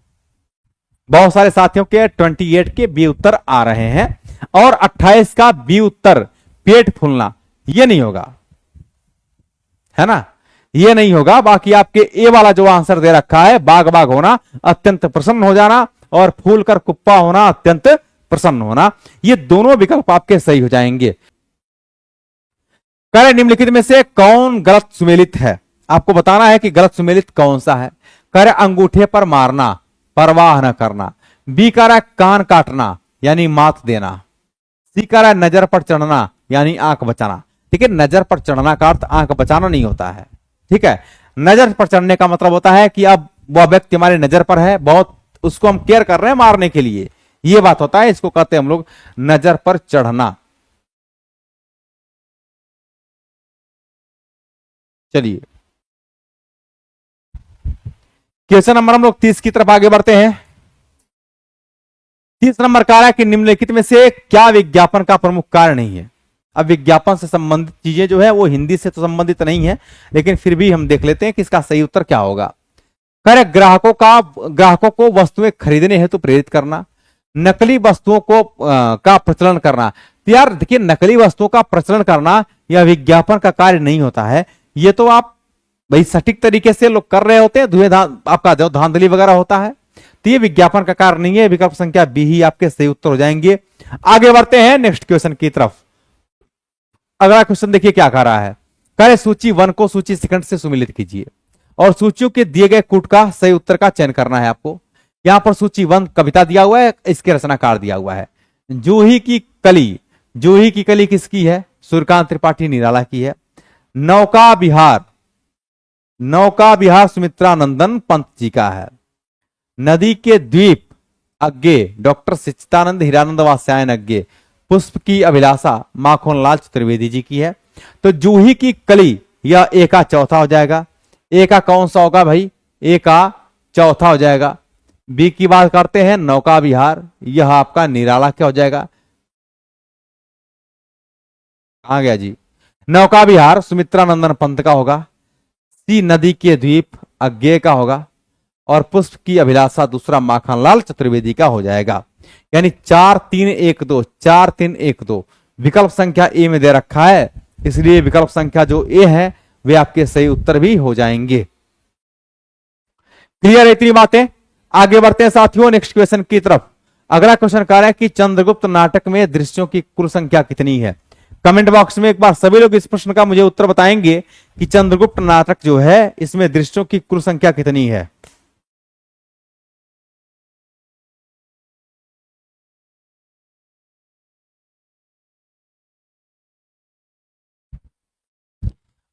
बहुत सारे साथियों के 28 के बी उत्तर आ रहे हैं, और 28 का बी उत्तर पेट फूलना ये नहीं होगा, है ना, ये नहीं होगा। बाकी आपके ए वाला जो आंसर दे रखा है बाग बाग होना, अत्यंत प्रसन्न हो जाना, और फूल कर कुप्पा होना, अत्यंत प्रसन्न होना, ये दोनों विकल्प आपके सही हो जाएंगे। कह रहे निम्नलिखित में से कौन गलत सुमेलित है। आपको बताना है कि गलत सुमेलित कौन सा है। कह रहे अंगूठे पर मारना, परवाह न करना। बी कह रहा है कान काटना यानी मात देना। सी कह रहा है नजर पर चढ़ना यानी आंख बचाना। ठीक है, नजर पर चढ़ना का अर्थ आंख बचाना नहीं होता है। ठीक है, नजर पर चढ़ने का मतलब होता है कि अब वह व्यक्ति हमारे नजर पर है, बहुत उसको हम केयर कर रहे हैं मारने के लिए, ये बात होता है। इसको कहते हैं हम लोग नजर पर चढ़ना। चलिए क्वेश्चन नंबर हम लोग 30 की तरफ आगे बढ़ते हैं। 30 नंबर कह रहा है कि निम्नलिखित में से क्या विज्ञापन का प्रमुख कार्य नहीं है। अब विज्ञापन से संबंधित चीजें जो है वो हिंदी से तो संबंधित नहीं है, लेकिन फिर भी हम देख लेते हैं कि इसका सही उत्तर क्या होगा। कह रहे ग्राहकों को वस्तुएं खरीदने हेतु प्रेरित करना, नकली वस्तुओं को का प्रचलन करना। तो यार देखिए, नकली वस्तुओं का प्रचलन करना यह विज्ञापन का कार्य नहीं होता है। ये तो आप भाई सटीक तरीके से लोग कर रहे होते हैं, आपका जो धांधली वगैरह होता है, तो ये विज्ञापन का कार्य नहीं है। विकल्प संख्या बी ही आपके सही उत्तर हो जाएंगे। आगे बढ़ते हैं नेक्स्ट क्वेश्चन की तरफ। अगला क्वेश्चन देखिए क्या कह रहा है। कह रहे सूची 1 को सूची सेकंड से सुमिलित कीजिए, और सूचियों के दिए गए कूट का सही उत्तर का चयन करना है आपको। यहां पर सूची 1 कविता दिया हुआ है, इसके रचनाकार दिया हुआ है। जूही की कली, जूही की कली किसकी है? सूर्यकांत त्रिपाठी निराला की है। नौका विहार, नौका विहार सुमित्रा नंदन पंत जी का है। नदी के द्वीप अज्ञे डॉक्टर सच्चिदानंद हीरानंद वात्स्यायन अज्ञे। पुष्प की अभिलाषा माखनलाल चतुर्वेदी जी की है। तो जूही की कली यह ए का चौथा हो जाएगा। ए का कौन सा होगा भाई? ए का चौथा हो जाएगा। बी की बात करते हैं नौका विहार, यह आपका निराला क्या हो जाएगा? आ गया जी। नौका विहार सुमित्रा नंदन पंत का होगा। सी नदी के द्वीप अज्ञेय का होगा। और पुष्प की अभिलाषा दूसरा माखनलाल चतुर्वेदी का हो जाएगा। यानी 4-3-1-2 4-3-1-2 विकल्प संख्या ए में दे रखा है, इसलिए विकल्प संख्या जो ए है वे आपके सही उत्तर भी हो जाएंगे। क्लियर है इतनी बातें? आगे बढ़ते हैं साथियों नेक्स्ट क्वेश्चन की तरफ। अगला क्वेश्चन कह रहा है कि चंद्रगुप्त नाटक में दृश्यों की कुल संख्या कितनी है। कमेंट बॉक्स में एक बार सभी लोग इस प्रश्न का मुझे उत्तर बताएंगे कि चंद्रगुप्त नाटक जो है इसमें दृश्यों की कुल संख्या कितनी है।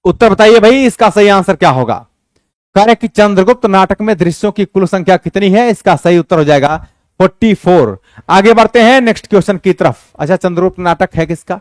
उत्तर बताइए भाई, इसका सही आंसर क्या होगा। कह रहे कि चंद्रगुप्त नाटक में दृश्यों की कुल संख्या कितनी है, इसका सही उत्तर हो जाएगा 44। आगे बढ़ते हैं नेक्स्ट क्वेश्चन की तरफ। अच्छा, चंद्रगुप्त नाटक है किसका?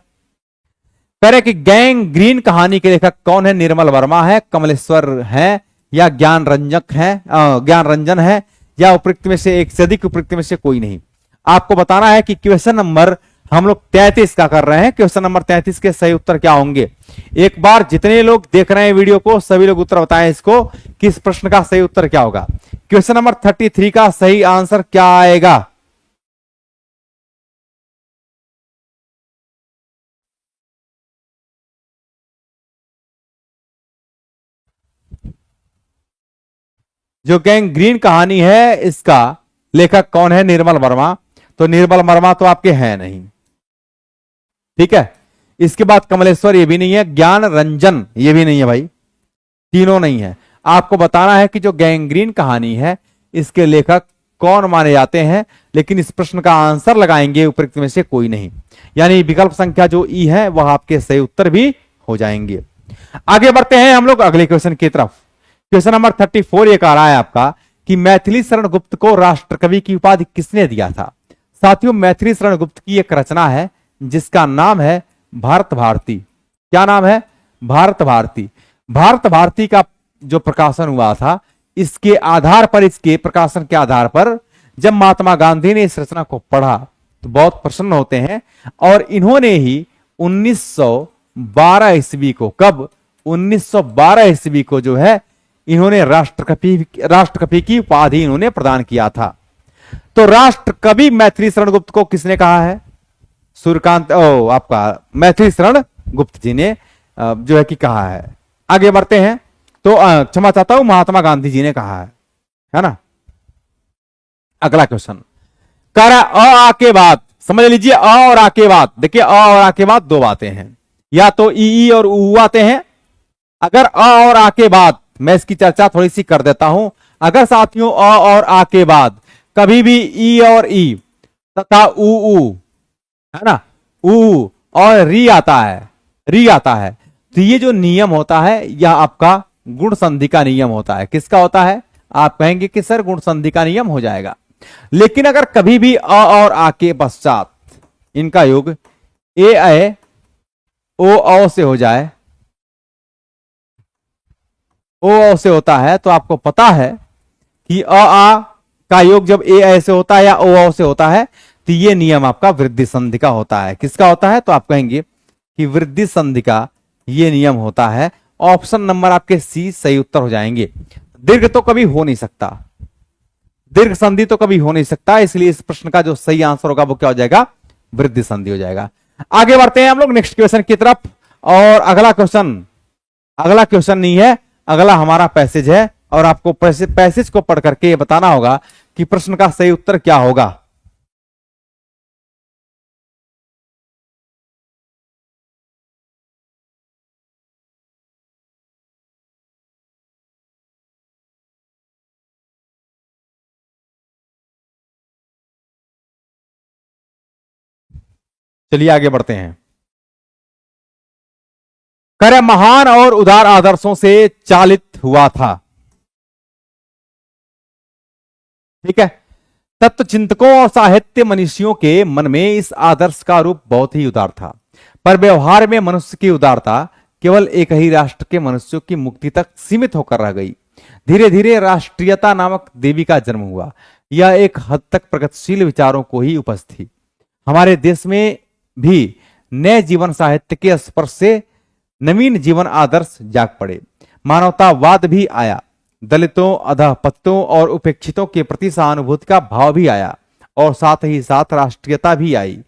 कह रहे कि गैंग ग्रीन कहानी के लेखक कौन है? निर्मल वर्मा है, कमलेश्वर है, या ज्ञान रंजन है, या उपयुक्त में से एक से अधिक, उपयुक्त में से कोई नहीं। आपको बताना है कि क्वेश्चन नंबर हम लोग 33 का कर रहे हैं। क्वेश्चन नंबर 33 के सही उत्तर क्या होंगे। एक बार जितने लोग देख रहे हैं वीडियो को सभी लोग उत्तर बताएं इसको कि इस प्रश्न का सही उत्तर क्या होगा। क्वेश्चन नंबर 33 का सही आंसर क्या आएगा? जो गैंग ग्रीन कहानी है इसका लेखक कौन है? निर्मल वर्मा। तो निर्मल वर्मा तो आपके हैं नहीं, ठीक है। इसके बाद कमलेश्वर ये भी नहीं है, ज्ञान रंजन ये भी नहीं है भाई, तीनों नहीं है। आपको बताना है कि जो गैंग्रीन कहानी है इसके लेखक कौन माने जाते हैं, लेकिन इस प्रश्न का आंसर लगाएंगे उपयुक्त में से कोई नहीं। यानी विकल्प संख्या जो ई है वह आपके सही उत्तर भी हो जाएंगे। आगे बढ़ते हैं हम लोग अगले क्वेश्चन की तरफ। क्वेश्चन नंबर 34 ये कह रहा है आपका कि मैथिली शरण गुप्त को राष्ट्रकवि की उपाधि किसने दिया था। साथियों, मैथिली शरण गुप्त की एक रचना है जिसका नाम है भारत भारती। क्या नाम है? भारत भारती। भारत भारती का जो प्रकाशन हुआ था इसके आधार पर, इसके प्रकाशन के आधार पर जब महात्मा गांधी ने इस रचना को पढ़ा तो बहुत प्रसन्न होते हैं और इन्होंने ही 1912 ईस्वी को, कब? 1912 ईस्वी को जो है इन्होंने राष्ट्रकवि की उपाधि इन्होंने प्रदान किया था। तो राष्ट्रकवि मैथिली शरण गुप्त को किसने कहा है? सूर्यकांत आपका मैथिली शरण गुप्त जी ने जो है कि कहा है। आगे बढ़ते हैं। तो क्षमा चाहता हूं, महात्मा गांधी जी ने कहा है ना। अगला क्वेश्चन कह रहा है अ आ के बाद, समझ लीजिए अ और आ के बाद, देखिए अ और आ के बाद दो बातें हैं, या तो ई और ऊ आते हैं। अगर अ और आ के बाद, मैं इसकी चर्चा थोड़ी सी कर देता हूं। अगर साथियों अ और आ के बाद कभी भी ई और ई तथा ऊ है ना, ऊ और री आता है, तो ये जो नियम होता है यह आपका गुण संधि का नियम होता है। किसका होता है? आप कहेंगे कि सर गुण संधि का नियम हो जाएगा। लेकिन अगर कभी भी अ और आ के पश्चात इनका योग ए ओ से हो जाए, ओ से होता है, तो आपको पता है कि अ आ का योग जब ए से होता है या ओ से होता है तो ये नियम आपका वृद्धि संधि का होता है। किसका होता है? तो आप कहेंगे कि वृद्धि संधि का ये नियम होता है। ऑप्शन नंबर आपके सी सही उत्तर हो जाएंगे। दीर्घ तो कभी हो नहीं सकता, दीर्घ संधि तो कभी हो नहीं सकता, इसलिए इस प्रश्न का जो सही आंसर होगा वो क्या हो जाएगा? वृद्धि संधि हो जाएगा। आगे बढ़ते हैं हम लोग नेक्स्ट क्वेश्चन की तरफ। और अगला क्वेश्चन नहीं है, अगला हमारा पैसेज है और आपको पैसेज को पढ़ करके ये बताना होगा कि प्रश्न का सही उत्तर क्या होगा। चलिए आगे बढ़ते हैं। करे महान और उदार आदर्शों से चालित हुआ था। ठीक है। तत्व चिंतकों और साहित्य मनीषियों के मन में इस आदर्श का रूप बहुत ही उदार था, पर व्यवहार में मनुष्य की उदारता केवल एक ही राष्ट्र के मनुष्यों की मुक्ति तक सीमित होकर रह गई। धीरे धीरे राष्ट्रीयता नामक देवी का जन्म हुआ। यह एक हद तक प्रगतिशील विचारों को ही उपज थी। हमारे देश में भी नए जीवन साहित्य के स्पर्श से नवीन जीवन आदर्श जाग पड़े। मानवतावाद भी आया, दलितों, अधःपतितों और उपेक्षितों के प्रति सहानुभूति का भाव भी आया और साथ ही साथ राष्ट्रीयता भी आई।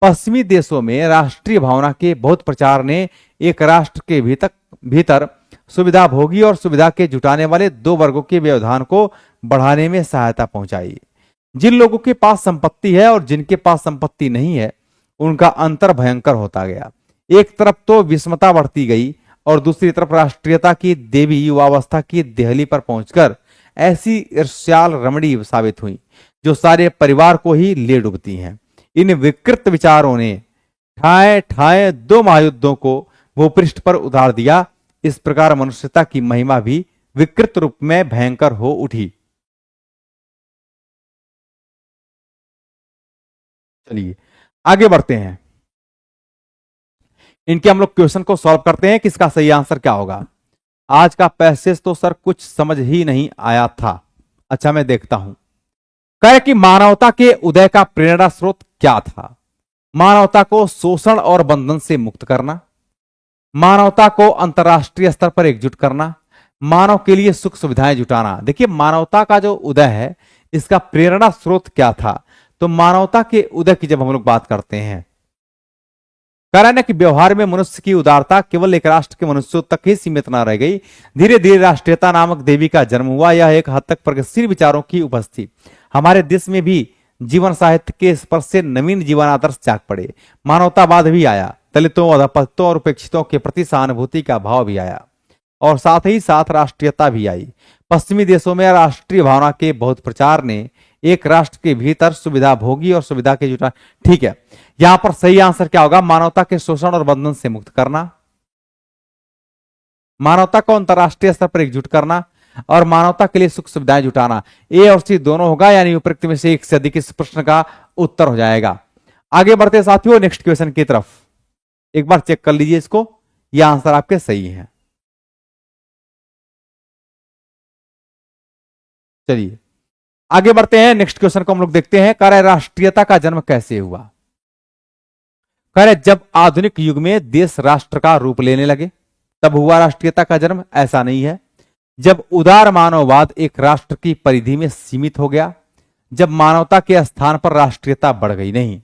पश्चिमी देशों में राष्ट्रीय भावना के बहुत प्रचार ने एक राष्ट्र के भीतर सुविधा भोगी और सुविधा के जुटाने वाले दो वर्गों के व्यवधान को बढ़ाने में सहायता पहुंचाई। जिन लोगों के पास संपत्ति है और जिनके पास संपत्ति नहीं है, उनका अंतर भयंकर होता गया। एक तरफ तो विषमता बढ़ती गई और दूसरी तरफ राष्ट्रीयता की देवी युवावस्था की देहली पर पहुंचकर ऐसी ईर्ष्याल रमणी साबित हुई जो सारे परिवार को ही ले डूबती हैं। इन विकृत विचारों ने ठाए ठाए दो महायुद्धों को भूपृष्ठ पर उतार दिया। इस प्रकार मनुष्यता की महिमा भी विकृत रूप में भयंकर हो उठी। चलिए आगे बढ़ते हैं, इनके हम लोग क्वेश्चन को सॉल्व करते हैं कि इसका सही आंसर क्या होगा। आज का पैसेज तो सर कुछ समझ ही नहीं आया था। अच्छा मैं देखता हूं। कहे कि मानवता के उदय का प्रेरणा स्रोत क्या था? मानवता को शोषण और बंधन से मुक्त करना, मानवता को अंतर्राष्ट्रीय स्तर पर एकजुट करना, मानव के लिए सुख सुविधाएं जुटाना। देखिए मानवता का जो उदय है इसका प्रेरणा स्रोत क्या था? तो मानवता के उदय की जब हम लोग बात करते हैं, कह रहे हैं कि व्यवहार में मनुष्य की उदारता केवल एक राष्ट्र के मनुष्यों तक ही सीमित न रह गई, धीरे धीरे राष्ट्रीयता नामक देवी का जन्म हुआ। यह एक हद तक प्रगतिशील विचारों की उपस्थिति हमारे देश में भी जीवन साहित्य के स्पर्श से नवीन जीवन आदर्श जाग पड़े। मानवतावाद भी आया, दलितों, अधःपतितों और उपेक्षितों के प्रति सहानुभूति का भाव भी आया और साथ ही साथ राष्ट्रीयता भी आई। पश्चिमी देशों में राष्ट्रीय भावना के बहुत प्रचार ने एक राष्ट्र के भीतर सुविधा भोगी और सुविधा के जुटा। ठीक है, यहां पर सही आंसर क्या होगा? मानवता के शोषण और बंधन से मुक्त करना, मानवता को अंतरराष्ट्रीय स्तर पर एकजुट करना और मानवता के लिए सुख सुविधाएं जुटाना। ए और सी दोनों होगा, यानी उपरोक्त में से एक से अधिक इस प्रश्न का उत्तर हो जाएगा। आगे बढ़ते साथियों नेक्स्ट क्वेश्चन की तरफ। एक बार चेक कर लीजिए इसको, यह आंसर आपके सही है। चलिए आगे बढ़ते हैं, नेक्स्ट क्वेश्चन को हम लोग देखते हैं। कह रहे राष्ट्रीयता का जन्म कैसे हुआ? कह रहे जब आधुनिक युग में देश राष्ट्र का रूप लेने लगे तब हुआ राष्ट्रीयता का जन्म। ऐसा नहीं है। जब उदार मानववाद एक राष्ट्र की परिधि में सीमित हो गया, जब मानवता के स्थान पर राष्ट्रीयता बढ़ गई। नहीं,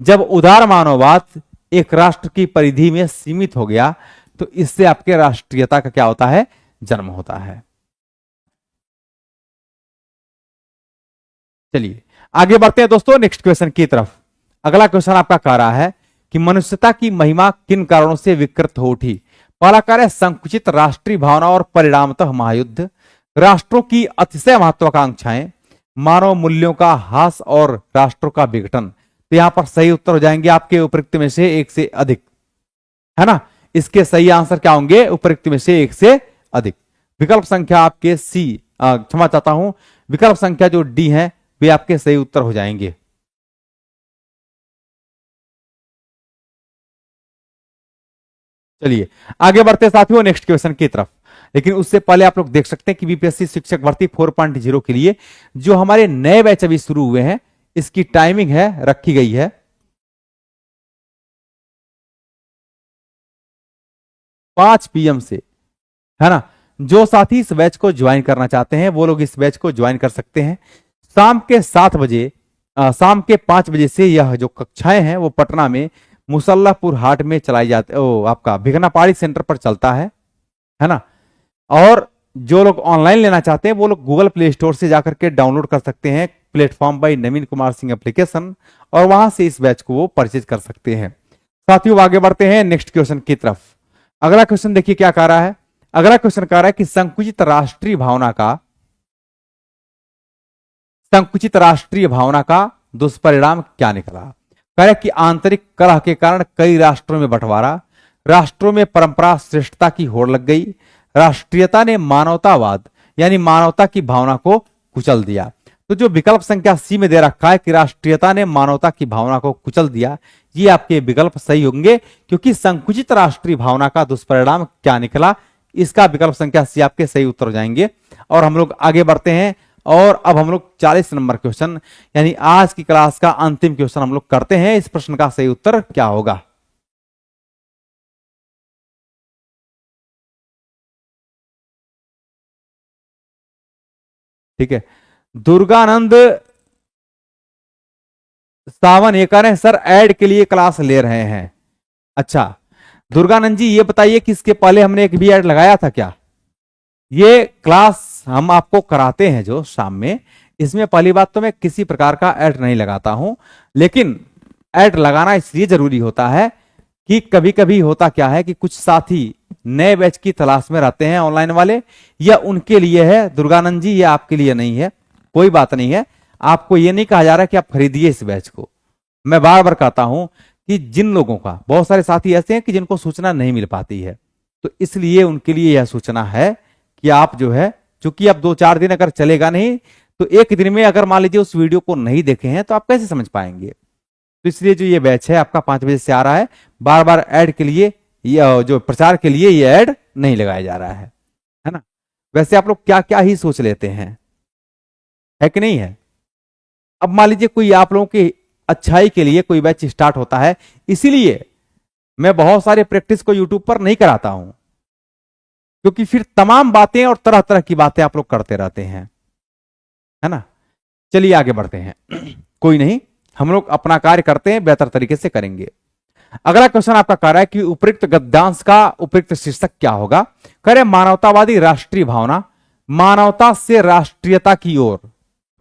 जब उदार मानववाद एक राष्ट्र की परिधि में सीमित हो गया तो इससे आपके राष्ट्रीयता का क्या होता है? जन्म होता है। चलिए आगे बढ़ते हैं दोस्तों नेक्स्ट क्वेश्चन की तरफ। अगला क्वेश्चन आपका कह रहा है कि मनुष्यता की महिमा किन कारणों से विकृत हो उठी? पहला कार्य है संकुचित राष्ट्रीय भावना और परिणामतः महायुद्ध, राष्ट्रों की अतिशय महत्वाकांक्षाएं, मानव मूल्यों का ह्रास और राष्ट्रों का विघटन। तो यहां पर सही उत्तर हो जाएंगे आपके उपरोक्त में से एक से अधिक, है ना। इसके सही आंसर क्या होंगे? उपरोक्त में से एक से अधिक। विकल्प संख्या आपके सी, क्षमा चाहता हूं, विकल्प संख्या जो डी है वे आपके सही उत्तर हो जाएंगे। चलिए आगे बढ़ते साथियों नेक्स्ट क्वेश्चन की तरफ। लेकिन उससे पहले आप लोग देख सकते हैं कि बीपीएससी शिक्षक भर्ती 4.0 के लिए जो हमारे नए बैच अभी शुरू हुए हैं, इसकी टाइमिंग है रखी गई है 5 PM से, है ना। जो साथी इस बैच को ज्वाइन करना चाहते हैं वो लोग इस बैच को ज्वाइन कर सकते हैं। शाम के 7 बजे, शाम के 5 बजे से यह जो कक्षाएं हैं वो पटना में मुसल्लापुर हाट में चलाई जाती, आपका भिगनापाड़ी सेंटर पर चलता है ना। और जो लोग ऑनलाइन लेना चाहते हैं वो लोग गूगल प्ले स्टोर से जाकर के डाउनलोड कर सकते हैं प्लेटफॉर्म बाय नवीन कुमार सिंह एप्लीकेशन, और वहां से इस बैच को वो परचेज कर सकते हैं। साथियों आगे बढ़ते हैं नेक्स्ट क्वेश्चन की तरफ। अगला क्वेश्चन देखिए क्या कह रहा है। अगला क्वेश्चन कह रहा है कि संकुचित राष्ट्रीय भावना का दुष्परिणाम क्या निकला? कह रहे कि आंतरिक कलह के कारण कई राष्ट्रों में बंटवारा, राष्ट्रों में परंपरा श्रेष्ठता की होड़ लग गई, राष्ट्रीयता ने मानवतावाद यानी मानवता की भावना को कुचल दिया। तो जो विकल्प संख्या सी में दे रखा है कि राष्ट्रीयता ने मानवता की भावना को कुचल दिया, ये आपके विकल्प सही होंगे, क्योंकि संकुचित राष्ट्रीय भावना का दुष्परिणाम क्या निकला, इसका विकल्प संख्या सी आपके सही उत्तर हो जाएंगे। और हम लोग आगे बढ़ते हैं और अब हम लोग 40 नंबर क्वेश्चन यानी आज की क्लास का अंतिम क्वेश्चन हम लोग करते हैं। इस प्रश्न का सही उत्तर क्या होगा? ठीक है। दुर्गानंद सावन ये कह रहे हैं सर ऐड के लिए क्लास ले रहे हैं। अच्छा दुर्गानंद जी ये बताइए कि इसके पहले हमने एक भी ऐड लगाया था क्या? ये क्लास हम आपको कराते हैं जो शाम में, इसमें पहली बात तो मैं किसी प्रकार का ऐड नहीं लगाता हूं, लेकिन ऐड लगाना इसलिए जरूरी होता है कि कभी कभी होता क्या है कि कुछ साथी नए बैच की तलाश में रहते हैं ऑनलाइन वाले, या उनके लिए है। दुर्गानंद जी ये आपके लिए नहीं है, कोई बात नहीं है। आपको ये नहीं कहा जा रहा कि आप खरीदिए इस बैच को। मैं बार बार कहता हूं कि जिन लोगों का, बहुत सारे साथी ऐसे हैं कि जिनको सूचना नहीं मिल पाती है, तो इसलिए उनके लिए यह सूचना है कि आप जो है, चूंकि अब 2-4 दिन अगर चलेगा नहीं, तो एक दिन में अगर मान लीजिए उस वीडियो को नहीं देखे हैं तो आप कैसे समझ पाएंगे। तो इसलिए जो ये बैच है आपका 5 बजे से आ रहा है, बार बार ऐड के लिए, ये जो प्रचार के लिए ये ऐड नहीं लगाया जा रहा है ना। वैसे आप लोग क्या क्या ही सोच लेते हैं, है कि नहीं है। अब मान लीजिए कोई आप लोगों की अच्छाई के लिए कोई बैच स्टार्ट होता है, इसीलिए मैं बहुत सारे प्रैक्टिस को यूट्यूब पर नहीं कराता हूं, क्योंकि फिर तमाम बातें और तरह तरह की बातें आप लोग करते रहते हैं, है ना। चलिए आगे बढ़ते हैं। कोई नहीं, हम लोग अपना कार्य करते हैं, बेहतर तरीके से करेंगे। अगला क्वेश्चन आपका कह रहा है कि उपयुक्त गद्यांश का उपयुक्त शीर्षक क्या होगा। कह रहे मानवतावादी राष्ट्रीय भावना, मानवता से राष्ट्रीयता की ओर।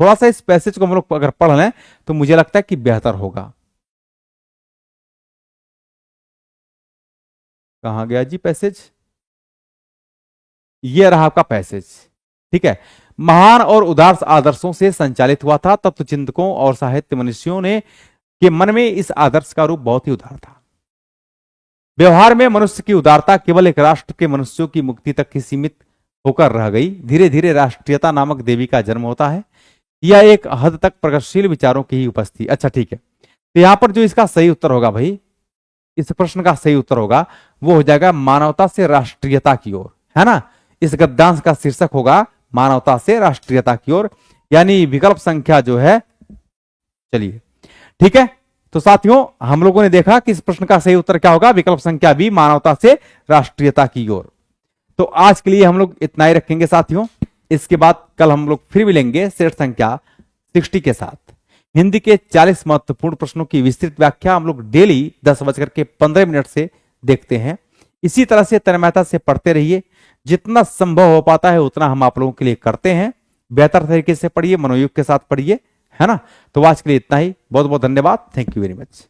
थोड़ा सा इस पैसेज को हम लोग अगर पढ़ लें तो मुझे लगता है कि बेहतर होगा। कहां गया जी पैसेज? ये रहा आपका पैसेज, ठीक है। महान और उदार आदर्शों से संचालित हुआ था। तत्व चिंतकों और साहित्य मनुष्यों ने के मन में इस आदर्श का रूप बहुत ही उदार था। व्यवहार में मनुष्य की उदारता केवल एक राष्ट्र के मनुष्यों की मुक्ति तक ही सीमित होकर रह गई। धीरे धीरे राष्ट्रीयता नामक देवी का जन्म होता है। यह एक हद तक प्रगतिशील विचारों की ही उपस्थिति। अच्छा ठीक है, तो यहां पर जो इसका सही उत्तर होगा भाई, इस प्रश्न का सही उत्तर होगा वो हो जाएगा मानवता से राष्ट्रीयता की ओर, है ना। इस गद्यांश का शीर्षक होगा मानवता से राष्ट्रीयता की ओर, यानी विकल्प संख्या जो है। चलिए ठीक है, तो साथियों हम लोगों ने देखा कि इस प्रश्न का सही उत्तर क्या होगा, विकल्प संख्या बी, मानवता से राष्ट्रीयता की ओर। तो आज के लिए हम लोग इतना ही रखेंगे साथियों। इसके बाद कल हम लोग फिर मिलेंगे सेट संख्या 60 के साथ। हिंदी के 40 महत्वपूर्ण प्रश्नों की विस्तृत व्याख्या हम लोग डेली 10:15 से देखते हैं। इसी तरह से तन्मयता से पढ़ते रहिए, जितना संभव हो पाता है उतना हम आप लोगों के लिए करते हैं। बेहतर तरीके से पढ़िए, मनोयोग के साथ पढ़िए, है ना। तो आज के लिए इतना ही, बहुत बहुत धन्यवाद, थैंक यू वेरी मच।